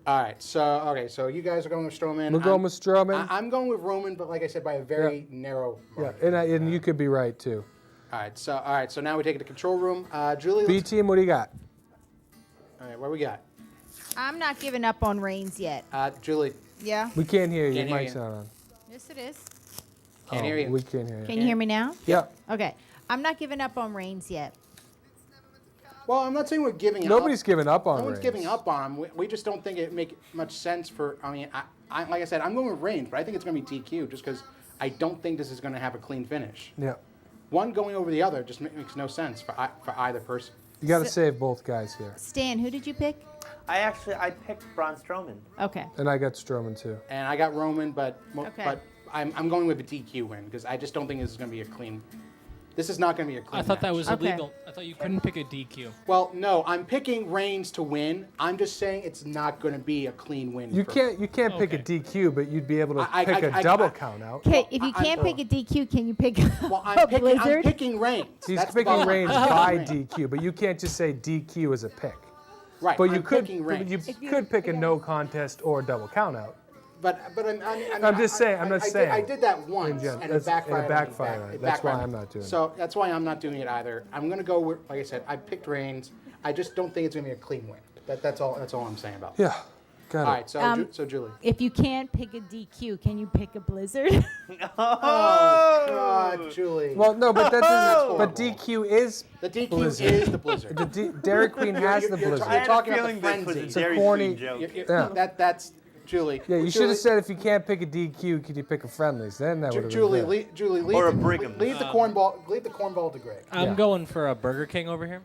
C: All right, so you guys are going with Strowman.
D: We're going with Strowman.
C: I'm going with Roman, but like I said, by a very narrow margin.
D: And you could be right too.
C: All right, so now we take it to control room. Julie.
D: B team, what do you got?
C: All right, what we got?
F: I'm not giving up on Reigns yet.
C: Julie.
F: Yeah?
D: We can't hear you.
C: Can't
D: Your
C: hear
D: mic's
C: you.
D: not on.
F: Yes, it is.
C: Can't hear you.
D: We can't hear you.
F: Can you hear me now?
D: Yeah.
F: Okay. I'm not giving up on Reigns yet.
C: Well, I'm not saying we're giving up.
D: Nobody's giving up on
C: No one's
D: Reigns.
C: giving up on him. We just don't think it make much sense for. I mean, I like I said, I'm going with Reigns, but I think it's going to be DQ just because I don't think this is going to have a clean finish.
D: Yeah.
C: One going over the other just makes no sense for either person.
D: You got to save both guys here.
F: Stan, who did you pick?
E: I picked Braun Strowman.
F: Okay.
D: And I got Strowman too.
C: And I got Roman, but
F: Okay.
C: I'm going with a DQ win because I just don't think this is going to be a clean. This is not going to be a clean.
G: I thought that
C: match.
G: was
F: Okay.
G: illegal. I thought you couldn't pick a DQ.
C: Well, no, I'm picking Reigns to win. I'm just saying it's not going to be a clean win.
D: You
C: for-
D: can't pick a DQ, but you'd be able to
C: I-
D: pick
C: I-
D: a double
C: I-
D: count out.
F: Okay, if you
C: I'm-
F: can't pick a DQ, can you pick
C: Well,
F: a
C: I'm
F: Blizzard?
C: picking Reigns.
D: He's
C: That's the
D: picking
C: bottom
D: Reigns
C: line.
D: by
C: I'm picking Reigns.
D: DQ, but you can't just say DQ as a pick.
C: Right,
D: But you
C: I'm
D: could
C: picking Reigns.
D: you could pick a no contest or a double count out.
C: But
D: I'm just saying. I'm not saying.
C: I did that once,
D: general.
C: and it backfired.
D: backfired on you. That's why I'm not doing it.
C: So that's why I'm not doing it either. I'm gonna go with, like I said, I picked Reigns. I just don't think it's gonna be a clean win. That's all. That's all I'm saying about it.
D: Yeah. Got it.
C: All right. So so Julie.
F: If you can't pick a DQ, can you pick a Blizzard?
C: Oh God, Julie.
D: Well, no, but that doesn't.
C: horrible.
D: But DQ is
C: the DQ
D: Blizzard.
C: is the Blizzard.
D: the Dairy Queen has the
C: you're
D: Blizzard.
E: I had
C: talking
E: a
C: about
E: feeling
C: the
E: this was
C: frenzy.
E: a
C: It's a
E: Dairy
D: corny-
E: Queen joke.
D: Yeah.
C: That's Julie.
D: Yeah, you should
C: Julie-
D: have said if you can't pick a DQ, could you pick a friendlies? Then that would have
C: Julie,
D: been good.
C: Julie, leave
E: Or a
C: the,
E: Brigham.
C: leave the cornball. Leave the cornball to Greg.
G: I'm
D: Yeah.
G: going for a Burger King over here.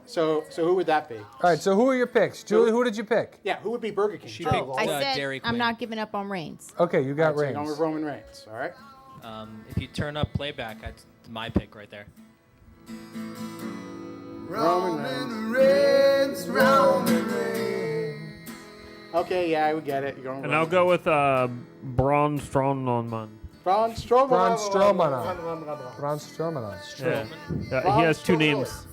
C: So who would that be?
D: All right, so who are your picks? Julie, who did you pick?
C: Yeah, who would be Burger King?
G: She
C: Julie
G: picked,
C: Lawler.
F: I said
G: Dairy
F: I'm
G: Queen.
F: not giving up on Reigns.
D: Okay, you got
C: So you're going
D: Reigns.
C: with Roman Reigns. All right.
G: If you turn up playback, that's my pick right there.
C: Roman Reigns. Okay, yeah, I would get it. You're going
A: And I'll go with Braun Strowman.
C: Braun Strowman.
D: Braun Strowman. Braun Strowman.
A: Yeah. He has two names.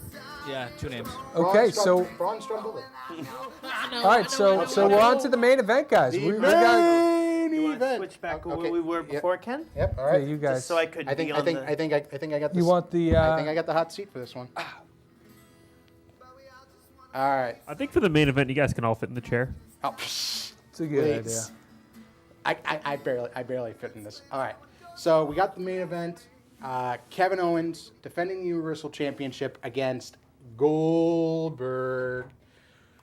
G: Yeah, two names.
D: Okay, so
C: Braun Strowman.
D: all right, so we're on to the main event, guys. We got
C: Main
E: You want to
C: event.
E: switch back
C: Okay.
E: where we were before, Ken?
C: Yep. All
D: okay,
C: right.
D: you guys.
E: Just so I could
C: I think
E: be
C: I
E: on
C: think
E: the...
C: I think I got this.
D: You want the?
C: I think I got the hot seat for this one. All right.
A: I think for the main event, you guys can all fit in the chair.
C: Oh,
D: It's a good
C: please.
D: idea.
C: I barely fit in this. All right. So we got the main event. Kevin Owens defending the Universal Championship against Goldberg.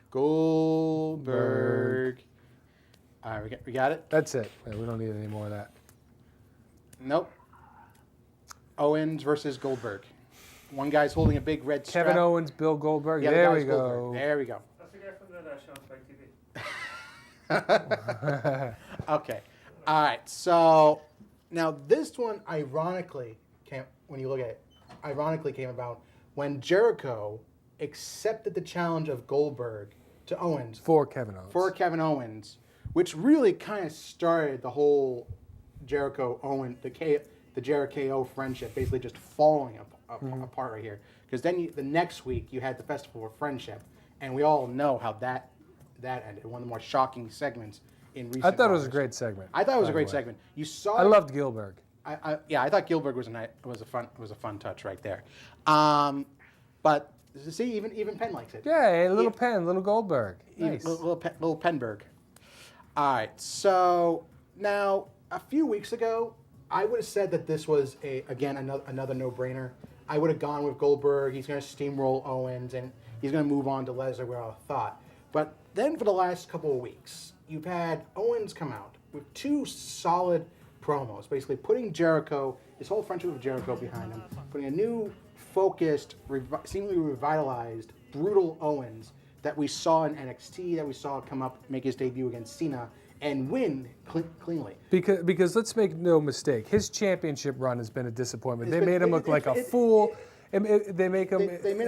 C: Goldberg. All right, we got it?
D: That's it. Yeah, we don't need any more of that.
C: Nope. Owens versus Goldberg. One guy's holding a big red strap.
D: Kevin Owens, Bill Goldberg.
C: The other
D: There we
C: guy's
D: go.
C: Goldberg. There we go.
A: That's the guy from that show on Spike TV.
C: Okay. All right. So now this one, ironically, when you look at it, came about when Jericho accepted the challenge of Goldberg to Owens
D: For Kevin Owens.
C: which really kind of started the whole Jericho-Owen, the Jericho friendship, basically just falling apart right here. Because then the next week you had the Festival of Friendship, and we all know how that ended. One of the more shocking segments in recent.
D: I thought it was a
C: years.
D: great segment.
C: I thought it was a
D: by the
C: great
D: way.
C: segment. You saw.
D: I loved Gilbert.
C: I thought Gilbert was a fun touch right there. But see, even Penn likes it.
D: Yeah, a little Penn, little Goldberg. Nice.
C: Little Penberg. All right. So now, a few weeks ago, I would have said that this was another no-brainer. I would have gone with Goldberg. He's going to steamroll Owens, and he's going to move on to Lesnar. We all thought. But then for the last couple of weeks, you've had Owens come out with two solid promos, basically putting Jericho, his whole friendship with Jericho behind him, putting a new, focused, seemingly revitalized, brutal Owens that we saw in NXT, that we saw come up, make his debut against Cena, and win cleanly.
D: Because let's make no mistake, his championship run has been a disappointment.
C: It's
D: They
C: been-
D: made him look like a fool. They made him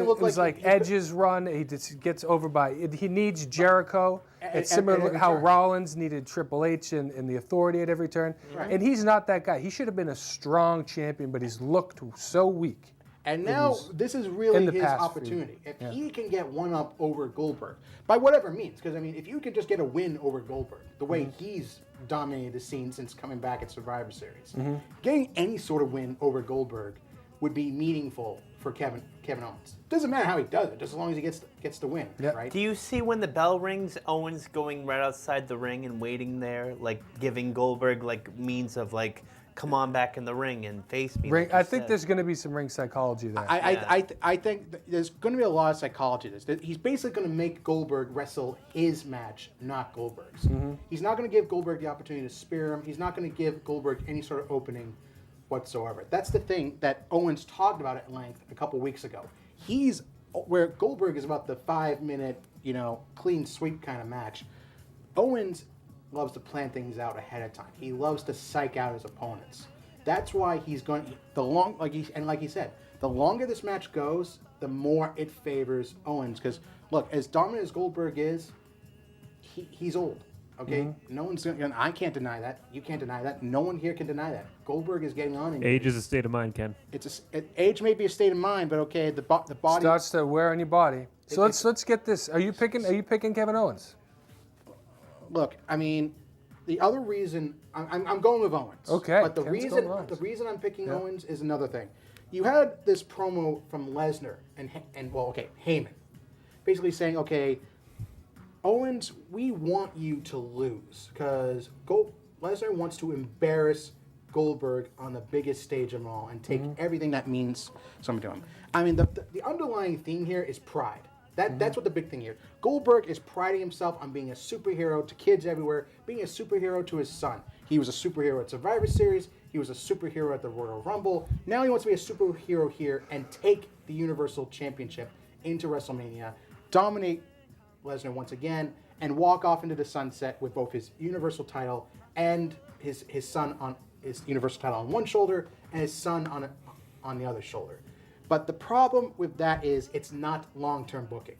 C: look
D: it was
C: like
D: like Edge's run. He just gets over by. He needs Jericho. It's
C: At
D: similar to
C: every
D: how
C: turn.
D: Rollins needed Triple H and the Authority at every turn.
C: Right.
D: And he's not that guy. He should have been a strong champion, but he's looked so weak.
C: And now this is really
D: in the
C: his
D: past few-
C: opportunity. If he can get one up over Goldberg, by whatever means, because I mean, if you could just get a win over Goldberg, the way he's dominated the scene since coming back at Survivor Series, getting any sort of win over Goldberg would be meaningful for Kevin Owens. Doesn't matter how he does it, just as long as he gets the win,
D: Yep.
C: right?
E: Do you see when the bell rings, Owens going right outside the ring and waiting there, like giving Goldberg like means of like, come on back in the ring and face me? like you
D: I think
E: said?
D: there's going to be some ring psychology there.
C: I think there's going to be a lot of psychology to this. He's basically going to make Goldberg wrestle his match, not Goldberg's. He's not going to give Goldberg the opportunity to spear him. He's not going to give Goldberg any sort of opening whatsoever. That's the thing that Owens talked about at length a couple weeks ago. Where Goldberg is about the 5-minute, clean sweep kind of match. Owens loves to plan things out ahead of time. He loves to psych out his opponents. That's why he's going like he said, the longer this match goes, the more it favors Owens. Because look, as dominant as Goldberg is, he's old. Okay, no one's gonna. I can't deny that. You can't deny that. No one here can deny that. Goldberg is getting on. In
A: Age is a state of mind, Ken.
C: age may be a state of mind, but okay, the body
D: Starts to wear on your body. So let's get this. Are you picking Kevin Owens?
C: Look, I mean, the other reason I'm going with Owens.
D: Okay,
C: But the
D: Ken's going with Owens.
C: reason I'm picking Owens is another thing. You had this promo from Lesnar and Heyman, basically saying, okay, Owens, we want you to lose because Lesnar wants to embarrass Goldberg on the biggest stage of them all and take everything that means something to him. I mean, the underlying theme here is pride. That's what the big thing here. Goldberg is priding himself on being a superhero to kids everywhere, being a superhero to his son. He was a superhero at Survivor Series. He was a superhero at the Royal Rumble. Now he wants to be a superhero here and take the Universal Championship into WrestleMania, dominate Lesnar once again, and walk off into the sunset with both his Universal title and his son on his Universal title on one shoulder and his son on the other shoulder. But the problem with that is it's not long-term booking.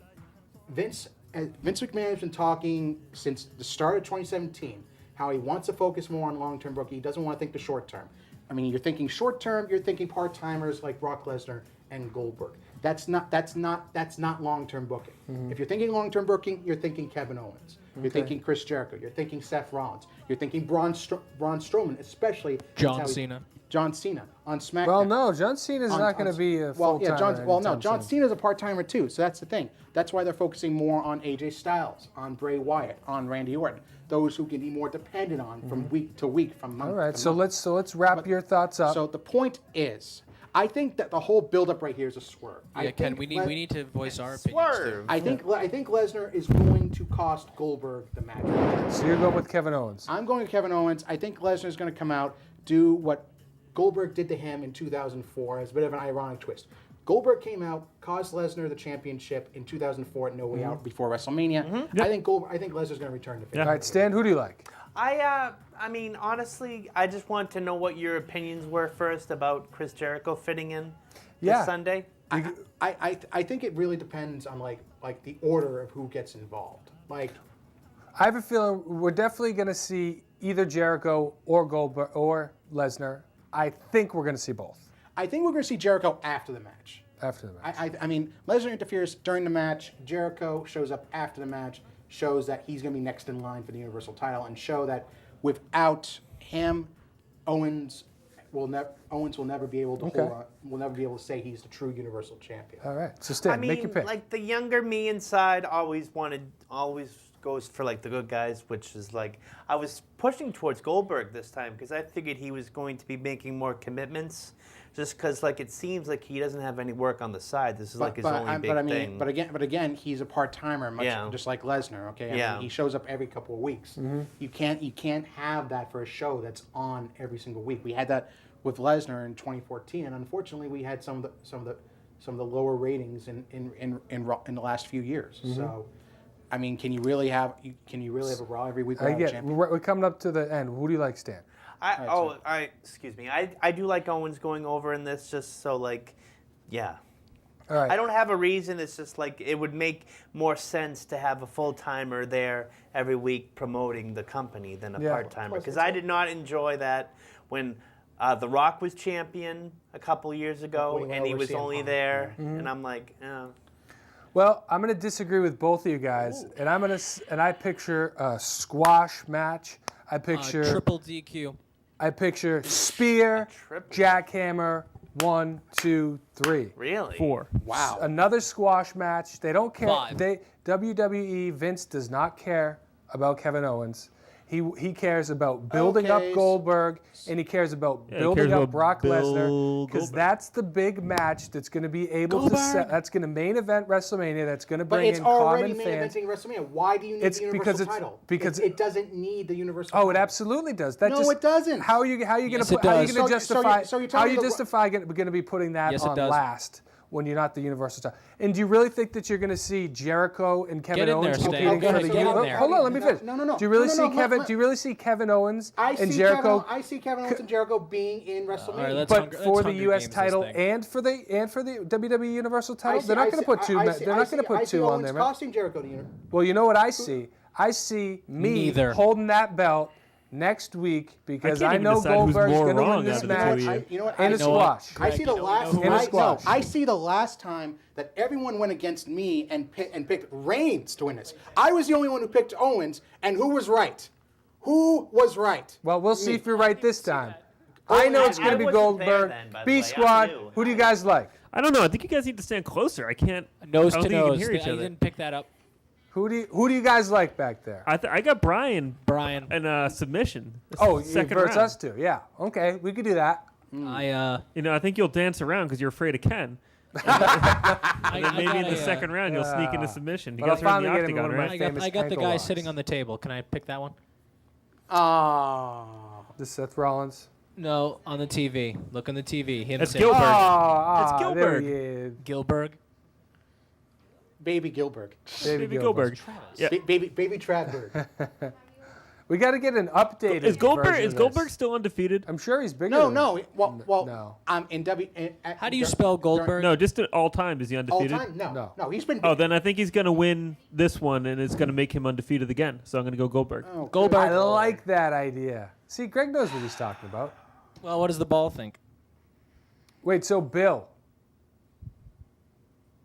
C: Vince McMahon has been talking since the start of 2017 how he wants to focus more on long-term booking. He doesn't want to think the short term. I mean, you're thinking short term. You're thinking part timers like Brock Lesnar and Goldberg. That's not long term booking. If you're thinking long term booking, you're thinking Kevin Owens. You're thinking Chris Jericho. You're thinking Seth Rollins. You're thinking Braun Strowman, especially
G: John Cena.
C: John Cena on SmackDown.
D: Well, no, John Cena's not going to be a full-timer.
C: John Cena's a part-timer too, so that's the thing. That's why they're focusing more on AJ Styles, on Bray Wyatt, on Randy Orton, those who can be more dependent on from week to week, from month
D: All right,
C: to
D: so
C: month.
D: let's wrap your thoughts up.
C: So the point is, I think that the whole build-up right here is a swerve.
G: Yeah, Ken, we need to voice our opinions too.
C: I think Lesnar is going to cost Goldberg the match.
D: So you're going with Kevin Owens.
C: I'm going with Kevin Owens. I think Lesnar is going to come out, do what Goldberg did to him in 2004 as a bit of an ironic twist. Goldberg came out, caused Lesnar the championship in 2004 at No Way Out before WrestleMania. I think Lesnar's going to return to 50.
D: All right, Stan, who do you like?
E: I mean, honestly, I just want to know what your opinions were first about Chris Jericho fitting in this Sunday.
C: I think it really depends on like the order of who gets involved. Like,
D: I have a feeling we're definitely going to see either Jericho or Goldberg or Lesnar. I think we're going to see both.
C: I think we're going to see Jericho after the match.
D: After the match.
C: I mean, Lesnar interferes during the match. Jericho shows up after the match, shows that he's going to be next in line for the Universal title, and show that without him, Owens will never be able to hold on. Will never be able to say he's the true Universal Champion.
D: All right, so Stan, make your pick.
E: Like the younger me inside always goes for like the good guys, which is like I was pushing towards Goldberg this time because I figured he was going to be making more commitments. Just because, like, it seems like he doesn't have any work on the side. This is like his only big thing.
C: But again, he's a part timer, just like Lesnar. Okay, I mean, he shows up every couple of weeks. You can't have that for a show that's on every single week. We had that with Lesnar in 2014, and unfortunately, we had some of the lower ratings in the last few years. So, I mean, can you really have a Raw every week without a champion?
D: We're coming up to the end. Who do you like, Stan?
E: Excuse me. I do like Owens going over in this, just so like, yeah.
D: All right.
E: I don't have a reason. It's just like it would make more sense to have a full timer there every week promoting the company than a part timer. Because I did not enjoy that when The Rock was champion a couple years ago, and he was only there, and I'm like,
D: Well, I'm going to disagree with both of you guys, and I picture a squash match. I picture
G: triple DQ.
D: I picture spear, jackhammer, 1, 2, 3.
E: Really?
A: 4.
C: Wow.
D: Another squash match. They don't care.
G: 5.
D: WWE, Vince does not care about Kevin Owens. He cares about building up Goldberg, and he cares about building up Brock Lesnar, because that's the big match that's going to be able to set. That's going to main event WrestleMania. That's going to bring in common fans.
C: But it's already main eventing WrestleMania. Why do you need the Universal title?
D: Because
C: it doesn't need the Universal title.
D: Oh, it absolutely does.
C: It doesn't.
D: How are you going
G: Yes,
D: to
G: it does.
D: justify?
C: So you're
D: how are
C: telling
D: you
C: me
D: justify going to be putting that
G: Yes, it
D: on
G: does.
D: last? When you're not the Universal title. And do you really think that you're going to see Jericho and Kevin
G: Get in
D: Owens
G: there,
D: competing
G: Stan.
D: for the
G: Get in there.
D: Hold on, let me finish.
C: No.
D: Do you really
C: No,
D: see
C: no,
D: Kevin?
C: let-
D: Do you really see Kevin Owens
C: I
D: and
C: see
D: Jericho?
C: I see Kevin Owens and Jericho being in WrestleMania.
G: All right, let's
D: But
G: Hunger-
D: for
G: let's
D: the
G: Hunger
D: U.S.
G: Games this
D: title
G: thing.
D: and for the WWE Universal title,
C: I
D: they're not going to put two.
C: I
D: They're not going to put two on there,
C: Owens
D: right?
C: costing Jericho the
D: Well, you know what I see? I see me
G: Neither.
D: holding that belt next week because
A: I
D: I
A: can't
D: know
A: even decide who's
D: Goldberg's
A: more
D: going to
A: wrong
D: win this
A: out of the two
D: match
A: of you.
C: You know what?
D: in
C: I
D: a
C: know what?
D: squash.
C: I see the last.
D: In a squash.
C: I see the last time that everyone went against me and picked Reigns to win this. I was the only one who picked Owens, and who was right? Who was right?
D: Well, we'll see
C: Me.
D: if you're right this time. I know it's going to be
E: wasn't there
D: Goldberg.
E: then, by the
D: B
E: way. I
D: Squad.
E: knew.
D: Who do you guys like?
A: I don't know. I think you guys need to stand closer. I can't.
G: Nose
A: I don't
G: to
A: think you can
G: nose.
A: hear each
G: You
A: other.
G: didn't pick that up,
D: Who do you guys like back there?
A: I got Brian
G: Brian.
A: and submission.
D: Oh,
A: second
D: versus
A: round.
D: us two. Yeah. Okay, we could do that.
A: I think you'll dance around because you're afraid of Ken. And then maybe in the second round you'll sneak into submission. You
D: But I'll
A: guys are in the
D: finally get him
A: octagon,
D: one of my
A: right?
D: famous
G: I got the
D: ankle
G: guy
D: locks.
G: sitting on the table. Can I pick that one?
D: This Seth Rollins.
G: No, on the TV. Look on the TV. Him
A: That's
G: sitting.
A: Gilbert.
D: It's
A: Gilbert.
D: There he is.
G: Gilbert.
C: Baby Gilbert.
A: Baby Goldberg. Yeah.
C: Baby Tradberg.
D: We got to get an updated.
A: Is Goldberg
D: version
A: is
D: of
A: Goldberg
D: this.
A: still undefeated?
D: I'm sure he's bigger.
C: No,
D: than-
C: no. Well,
D: No.
C: in W.
G: How do you spell Goldberg?
A: No, just at all time is he
C: All
A: undefeated?
C: time?
D: No.
C: No. He's been.
A: Oh, then I think he's going to win this one, and it's going to make him undefeated again. So I'm going to go Goldberg.
C: Oh,
G: Goldberg.
D: I like that idea. See, Greg knows what he's talking about.
G: Well, what does the ball think?
D: Wait, so Bill.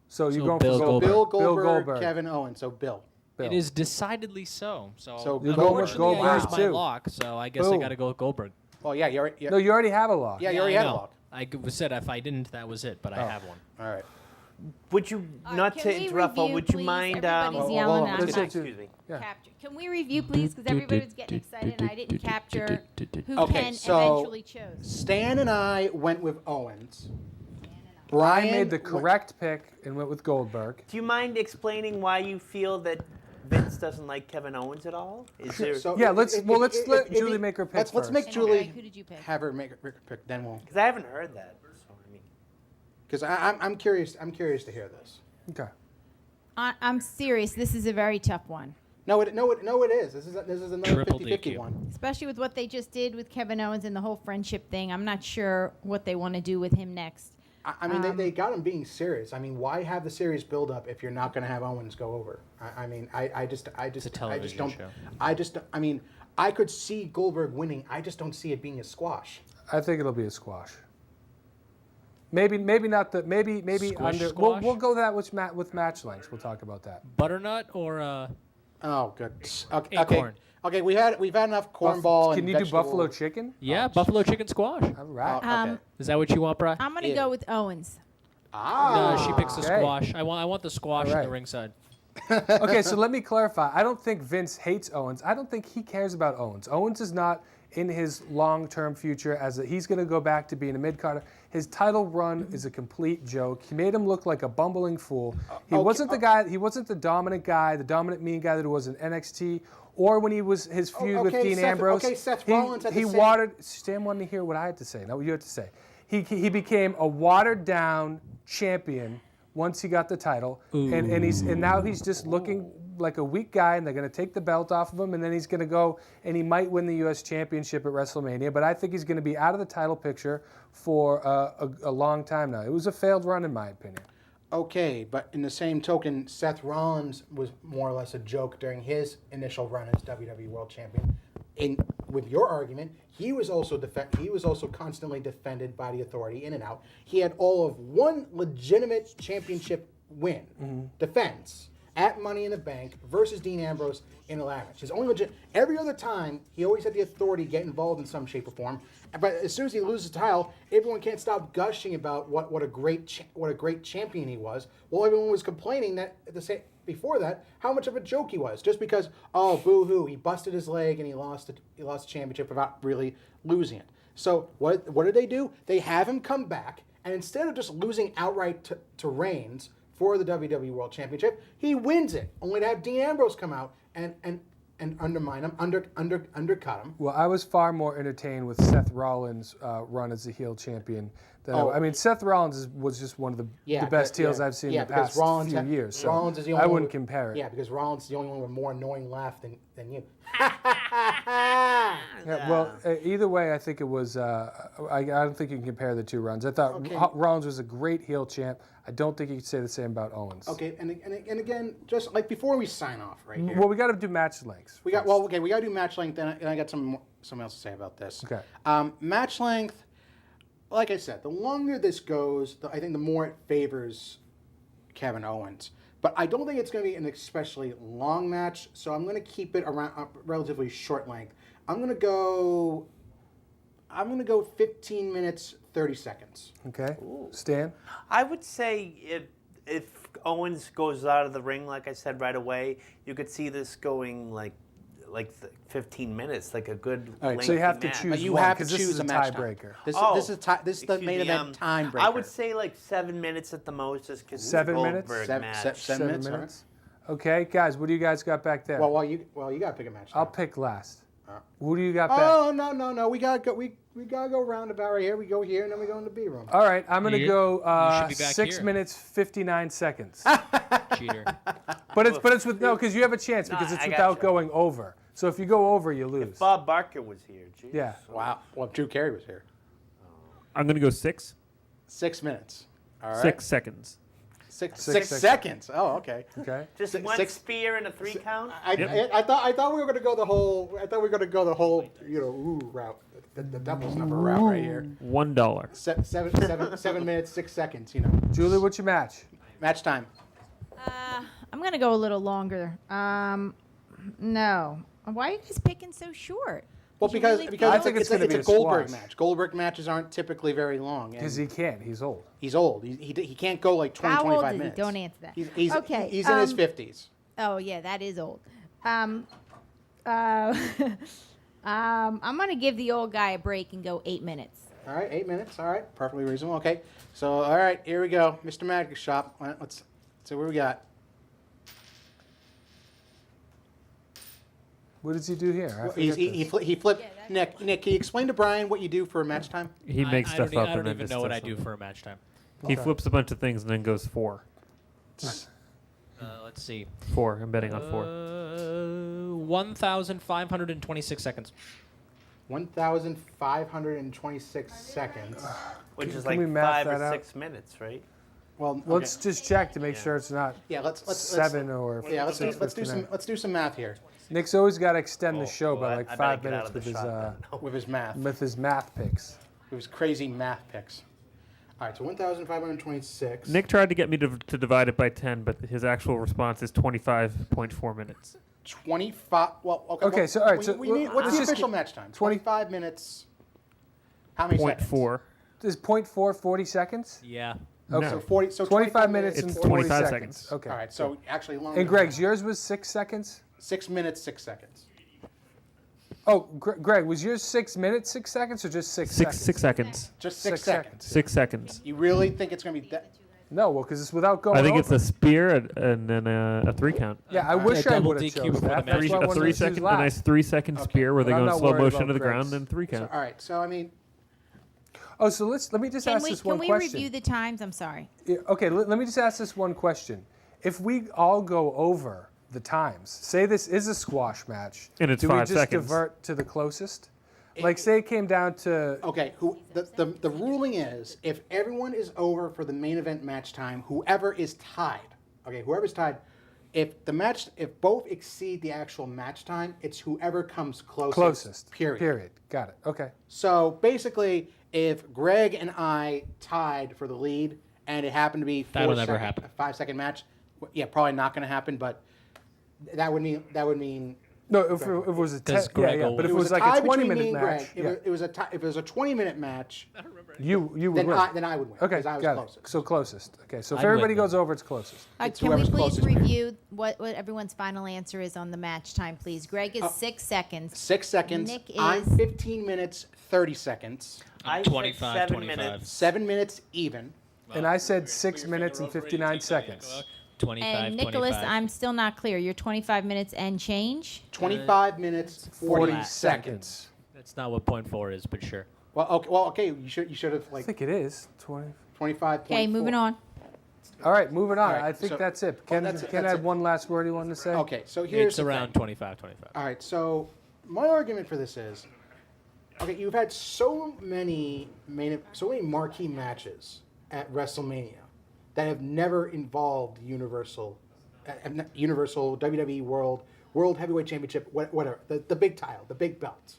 D: So you're going
G: Bill
D: for
G: Goldberg.
C: Bill
D: Bill
C: Goldberg,
D: Goldberg.
C: Kevin Owens. So Bill.
D: Bill.
G: It is decidedly so.
C: So
D: You're going with
G: unfortunately, I used
D: Goldberg,
G: my
D: too.
G: lock, so I guess I
D: Boom.
G: got to go with Goldberg.
C: Well, yeah,
D: No, you already have a lock.
C: you already
G: I
C: had a
G: know.
C: lock.
G: I said if I didn't, that was it, but I have one.
C: All right.
E: Would you,
F: Can
E: to
F: we
E: interrupt, but
F: review,
E: would you
F: please?
E: mind...
F: Everybody's
C: hold
F: yelling
C: on,
F: at
C: let's
F: me.
E: excuse me.
D: Yeah.
F: Capture. Can we review, please? Because everybody was getting excited, and I didn't capture who
C: Okay,
F: Ken
C: so-
F: eventually chose.
C: Stan and I went with Owens.
D: I
C: Brian
D: made the
C: went-
D: correct pick and went with Goldberg.
E: Do you mind explaining why you feel that Vince doesn't like Kevin Owens at all? Is there...
C: So
D: Yeah,
C: it-
D: let's
C: it-
D: let
C: it-
D: Julie
C: it'd be-
D: make her pick
C: Let's
D: first.
C: make
F: And
C: Julie
F: Greg, who did you pick?
C: have her make her pick. Then we'll.
E: Because I haven't heard that. So, I mean...
C: Because I'm curious. I'm curious to hear this.
D: Okay.
F: I'm serious. This is a very tough one,
C: No, it is. This is another
G: Triple
C: 50-50
G: DQ.
C: one.
F: especially with what they just did with Kevin Owens and the whole friendship thing. I'm not sure what they want to do with him next.
C: I mean, they got him being serious. I mean, why have the serious build up if you're not going to have Owens go over? I just
G: television
C: don't.
G: show.
C: I mean, I could see Goldberg winning. I just don't see it being a squash.
D: I think it'll be a squash. Maybe not the maybe
G: Squish
D: under.
G: squash?
D: We'll go that with match lengths. We'll talk about that.
G: Butternut or
C: Oh, good. Okay.
G: Acorn.
C: Okay. We've had enough cornball.
D: Can
C: and
D: you do
C: vegetable-
D: buffalo chicken?
G: buffalo chicken squash?
D: All right.
C: Okay.
G: Is that what you want, Bri?
F: I'm going to
C: Yeah.
F: go with Owens.
C: Ah.
G: No, she picks the
D: Okay.
G: squash. I want the squash
D: All
G: at
D: right.
G: the ringside.
D: Okay, so let me clarify. I don't think Vince hates Owens. I don't think he cares about Owens. Owens is not in his long-term future he's going to go back to being a mid-carder. His title run is a complete joke. He made him look like a bumbling fool. He wasn't the guy. He wasn't the dominant guy, the dominant mean guy that he was in NXT, or when he was his feud with
C: okay,
D: Dean
C: Seth-
D: Ambrose.
C: okay, Seth Rollins had the
D: he
C: same-
D: watered. Stan wanted to hear what I had to say, not what you had to say. He became a watered-down champion once he got the title, and now he's just looking like a weak guy, and they're going to take the belt off of him, and then he's going to go and he might win the U.S. Championship at WrestleMania. But I think he's going to be out of the title picture for a long time now. It was a failed run, in my opinion.
C: Okay, but in the same token, Seth Rollins was more or less a joke during his initial run as WWE World Champion. With your argument, he was also constantly defended by the Authority in and out. He had all of one legitimate championship win, defense at Money in the Bank versus Dean Ambrose in a ladder match. His only legit. Every other time, he always had the Authority get involved in some shape or form. But as soon as he loses the title, everyone can't stop gushing about what a great champion he was. Well, everyone was complaining that before that how much of a joke he was, just because boo-hoo, he busted his leg and he lost the championship without really losing it. So what did they do? They have him come back, and instead of just losing outright to Reigns for the WWE World Championship, he wins it, only to have Dean Ambrose come out and undermine him, undercut him.
D: Well, I was far more entertained with Seth Rollins' run as a heel champion. I mean, Seth Rollins was just one of the best heels I've seen in the past few years. So
C: Rollins is the only
D: I
C: one
D: wouldn't
C: with-
D: compare it.
C: Yeah, because Rollins is the only one with a more annoying laugh than you.
D: Yeah, well, either way, I think it was. I don't think you can compare the two runs. I thought
C: Okay.
D: Rollins was a great heel champ. I don't think you could say the same about Owens.
C: Okay, and again, just like before we sign off right here.
D: Well, we got to do match lengths.
C: We got to do match length, and I got something else to say about this.
D: Okay.
C: Match length, like I said, the longer this goes, I think the more it favors Kevin Owens. But I don't think it's going to be an especially long match, so I'm going to keep it around relatively short length. I'm going to go 15 minutes, 30 seconds.
D: Okay. Stan?
E: I would say if Owens goes out of the ring, like I said right away, you could see this going like 15 minutes, like a good.
C: All right,
D: So you have to
E: match.
D: choose
C: But you
D: one,
C: have to
D: 'cause this
C: choose
D: is
C: a match
D: tiebreaker.
C: This is the
E: excuse
C: main
E: me,
C: event tiebreaker.
E: I would say like 7 minutes at the most, just because
D: 7 minutes?
E: match.
C: 7 minutes. all right.
D: Okay, guys, what do you guys got back there?
C: Well, you got to pick a match.
D: I'll
C: now.
D: pick last. Who do you got back?
C: Oh no! We gotta go roundabout right here. We go here and then we go in the B room.
D: All right, I'm gonna go
G: you should be back
D: 6
G: here.
D: minutes 59 seconds.
G: Cheater.
D: But it's with no, because you have a chance because it's
E: I
D: without
E: gotcha.
D: going over. So if you go over, you lose.
E: Bob Barker was here. Geez.
D: Yeah.
C: Wow. Well, Drew Carey was here.
A: I'm going to go 6.
C: 6 minutes. All right.
A: 6 seconds.
C: Six
D: seconds.
C: seconds. Oh, okay.
D: Okay.
E: Just
C: Six-
E: one
C: six-
E: spear and a 3 count.
C: I thought we were gonna go the whole. I thought we were gonna go the whole. Route. the devil's number route right here.
A: $1.
C: 7 minutes 6 seconds.
D: Julie, what's your match?
C: Match time.
F: I'm gonna go a little longer. No. Why are you guys picking so short?
C: Well,
F: Did you
C: because
F: really
C: because
D: I think it's gonna
C: it's
D: be
C: a
D: a
C: Goldberg
D: squash.
C: match. Goldberg matches aren't typically very long.
D: Because he can't. He's old.
C: He's old. He can't go like 20,
F: How old
C: 25
F: is he?
C: minutes.
F: Don't answer that.
C: He's
F: Okay,
C: He's in his 50s.
F: Oh yeah, that is old. I'm gonna give the old guy a break and go 8 minutes.
C: All right, 8 minutes. All right, perfectly reasonable. Okay, so all right, here we go, Mr. Magic Shop. Let's see what we got.
D: What does he do here? I
C: He
D: forget this.
C: he flipped.
F: Yeah, that's
C: Nick, can you explain to Brian what you do for a match time?
A: He makes stuff up
G: I
A: and
G: don't
A: then
G: even
A: just
G: know what
A: does
G: I do
A: something.
G: for a match time.
A: He flips a bunch of things and then goes 4.
G: Let's see.
A: 4. I'm betting on 4.
G: 1,526 seconds.
C: 1,526 seconds.
E: Which is
D: can we
E: like
D: math
E: 5 or
D: that out?
E: 6 minutes, right?
C: Well,
D: Let's
C: okay.
D: just check to make sure it's not
C: let's
D: 7 or
C: yeah, let's do
D: 6:59.
C: some math here
D: Nick's always got to extend the show
E: well,
D: by like
E: I
D: 5
E: better get out
D: minutes
E: of the shot then.
C: with his math.
D: with his math picks.
C: With his crazy math picks. All right, so 1,526.
A: Nick tried to get me to divide it by 10, but his actual response is 25.4 minutes.
C: 25. Well, okay.
D: Okay,
C: well,
D: so, all right, so
C: we need,
D: let's
C: what's the
D: just
C: official
D: get
C: match time?
D: 20
C: 25 minutes. How many seconds?
A: 0.4.
D: Is 0.4 40 seconds?
G: Yeah.
D: Okay.
A: No.
C: So 40. So
D: 25 minutes
A: It's
D: and 40
A: 25
D: seconds.
A: seconds.
D: Okay.
C: All right. So actually longer.
D: And Greg's, yours was 6 seconds?
C: 6 minutes 6 seconds.
D: Oh, Greg, was yours 6 minutes 6 seconds or just 6 seconds?
A: 6 seconds.
C: Just
D: 6
C: 6 seconds.
A: 6 seconds.
C: You really think it's going to be that?
D: No, well, because it's without going
A: I think it's
D: over.
A: a spear and then a 3 count.
D: Yeah, I wish I
G: double
D: would have
G: DQ
D: chose
G: before
D: that.
G: the
D: That's
G: match.
D: why I
A: A
D: wanted
A: 3
D: to choose
A: second, a
D: last.
A: nice 3-second spear where they
D: But
A: go
D: I'm
A: in
D: not
A: slow
D: worried
A: motion
D: about
A: to the ground
D: Greg's.
A: and 3 count.
C: All right. So I mean,
D: Oh, so let me just ask this one
F: Can we
D: question.
F: review the times? I'm sorry.
D: Yeah, okay, let me just ask this one question. If we all go over the times, say this is a squash match,
A: And it's
D: do
A: 5
D: we just
A: seconds.
D: divert to the closest? Like, say it came down to
C: okay. The ruling is if everyone is over for the main event match time, whoever is tied. Okay, whoever's tied. If both exceed the actual match time, it's whoever comes closest. Period.
D: Got it. Okay.
C: So basically, if Greg and I tied for the lead, and it happened to be
G: That'll never happen.
C: a 5-second match, yeah, probably not going to happen. But that would mean
D: No, if it was a 10,
G: Does Greg
D: but if it
C: it
D: was
C: a
D: like
C: tie
D: a 20
C: between me
D: minute
C: and Greg.
D: match,
C: If it was a 20-minute match,
D: you would
C: then
D: win.
C: I would win
D: Okay,
C: because I was
D: got
C: closest.
D: it. So closest. Okay, so if
G: I'd win
D: everybody
G: then.
D: goes over, it's closest.
C: It's
F: Can we
C: whoever's
F: please
C: closest, period.
F: review what everyone's final answer is on the match time, please? Greg is 6 seconds.
C: 6 seconds.
F: Nick
C: I'm
F: is-
C: 15 minutes 30 seconds.
E: I
G: 25,
E: said 7
G: 25.
E: minutes.
C: 7 minutes even.
D: And I said 6 minutes and 59 seconds.
G: 25,
F: And Nicholas,
G: 25.
F: I'm still not clear. You're 25 minutes and change?
C: 25 minutes 40
D: 40
C: seconds.
G: That's not what 0.4 is, but sure.
C: Well, okay. You should have
D: I
C: like
D: think it is 20.
C: 25.
F: Okay, moving on.
D: All right, moving on.
C: All right,
D: I think
C: so-
D: that's it.
C: Well,
D: Ken,
C: that's it,
D: Ken
C: that's
D: had
C: it.
D: one last word he wanted to say.
C: Okay, so here's
G: It's
C: the
G: around
C: thing.
G: 25, 25.
C: All right, so my argument for this is, okay, you've had so many marquee matches at WrestleMania that have never involved Universal WWE World Heavyweight Championship, whatever, the big title, the big belt,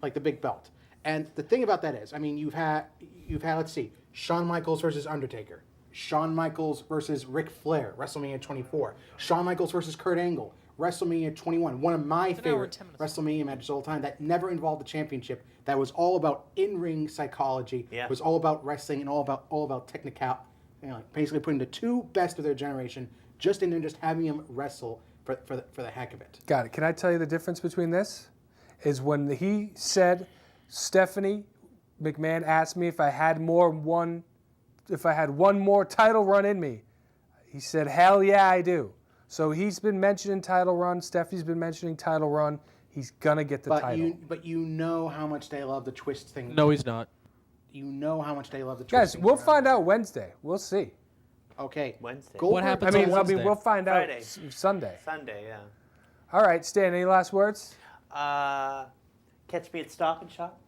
C: like the big belt. And the thing about that is, I mean, you've had let's see, Shawn Michaels versus Undertaker, Shawn Michaels versus Ric Flair, WrestleMania 24, Shawn Michaels versus Kurt Angle, WrestleMania 21, one of my favorite WrestleMania matches of all time that never involved the championship, that was all about in-ring psychology,
E: Yeah.
C: was all about wrestling and all about technical, basically putting the two best of their generation just in there, just having them wrestle for the heck of it.
D: Got it. Can I tell you the difference between this? Is when he said, Stephanie McMahon asked me if I had one more title run in me. He said, hell yeah, I do. So he's been mentioning title run. Stephanie's been mentioning title run. He's going to get the title.
C: But you know how much they love the twist thing.
G: No, he's not.
C: You know how much they love the twist
D: Guys,
C: thing
D: we'll
C: around.
D: find out Wednesday. We'll see.
C: Okay.
E: Wednesday.
C: Goldberg-
G: What happens on Wednesday?
D: We'll find out
E: Friday.
D: Sunday.
E: Sunday, yeah.
D: All right, Stan, any last words?
E: Catch me at Stop and Shop.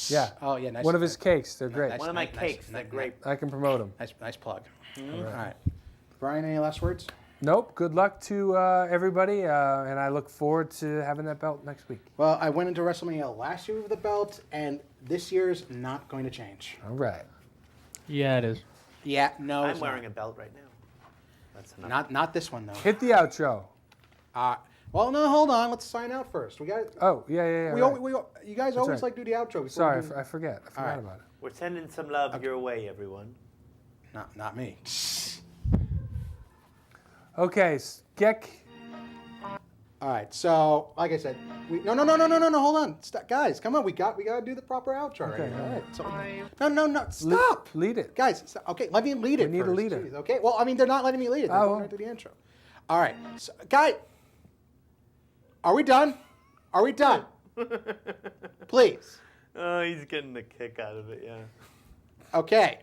D: Yeah.
C: Oh yeah, nice.
D: One of his cakes. They're great.
C: nice.
E: One of my cakes. They're great.
D: I can promote them.
C: Nice plug. All right. Brian, any last words?
D: Nope. Good luck to everybody, and I look forward to having that belt next week.
C: Well, I went into WrestleMania last year with the belt, and this year's not going to change.
D: All right.
G: Yeah, it is.
C: Yeah, no,
E: I'm wearing a belt right now. That's enough.
C: not this one though.
D: Hit the outro.
C: Well, no, hold on. Let's sign out first. We got.
D: Oh, yeah.
C: You guys always
D: right.
C: like do the outro. Before
D: Sorry,
C: we do-
D: I forget. I forgot
C: right.
D: about it.
E: We're sending some love your way, everyone.
C: Not me.
D: Okay, Geck.
C: All right. So, like I said, no. Hold on, guys. Come on. We got to do the proper outro.
D: Okay,
C: Right?
D: all right.
C: So, no. Stop.
D: Lead it.
C: Guys, okay, let me lead it.
D: We need a
C: first.
D: leader.
C: Jeez, okay. Well, I mean, they're not letting me lead it. They're
D: Oh,
C: going
D: well.
C: right to the intro. All right. So, guys, are we done? Are we done? Please.
E: Oh, he's getting a kick out of it, yeah.
C: Okay.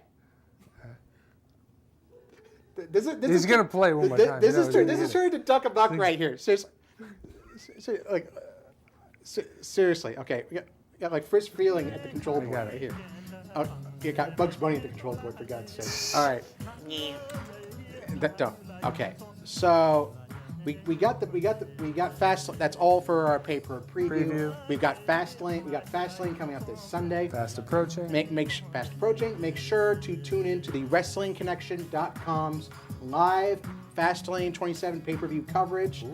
D: He's gonna play one more time.
C: This
D: You
C: is
D: know,
C: this is turning to duck a buck right here. Seriously. Okay, we got like Frisk Feeling at the control board
D: got it.
C: right here. Oh, you got Bugs Bunny at the control board, for God's sake. All right. Don't. Okay. So we got Fastlane. That's all for our paper preview. We've got Fastlane. We got Fastlane coming up this Sunday.
D: Fast approaching.
C: Fast approaching. Make sure to tune in to the WrestlingConnection.com's live Fastlane 27 pay-per-view coverage.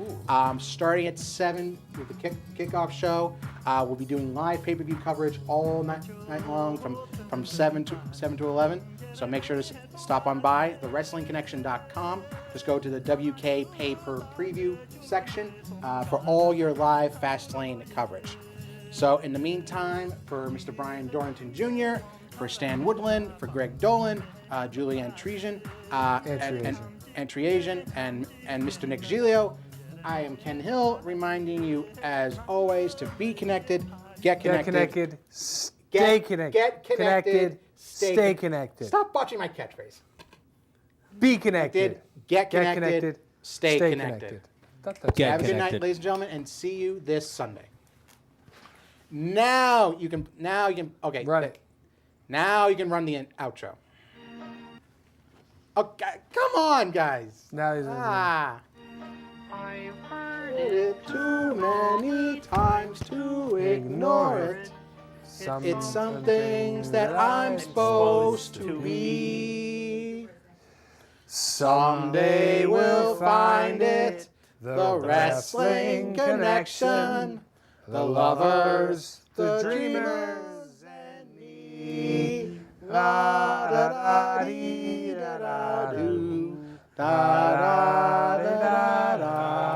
C: Starting at 7 with the kickoff show. We'll be doing live pay-per-view coverage all night long from 7 to 11. So make sure to stop on by the WrestlingConnection.com. Just go to the WK pay-per-preview section for all your live Fastlane coverage. So in the meantime, for Mr. Brian Dorrington Jr., for Stan Woodland, for Greg Dolan, Julianne Triesian, and Mr. Nick Giglio, I am Ken Hill, reminding you, as always, to be connected, get connected,
D: Stay connected.
C: Get connected.
D: Stay connected.
C: Stop botching my catchphrase.
D: Be connected.
C: Get connected. Stay connected.
D: That's
C: Have a good night, ladies and gentlemen, and see you this Sunday. Now you can. Okay.
D: Run it.
C: Now you can run the outro. Okay, come on, guys.
D: Now he's
C: I've heard it too many times to ignore it. It's some things that I'm supposed to be. Someday we'll find it. The wrestling connection. The lovers, the dreamers, and me. La da da dee da da do. Da da da da da.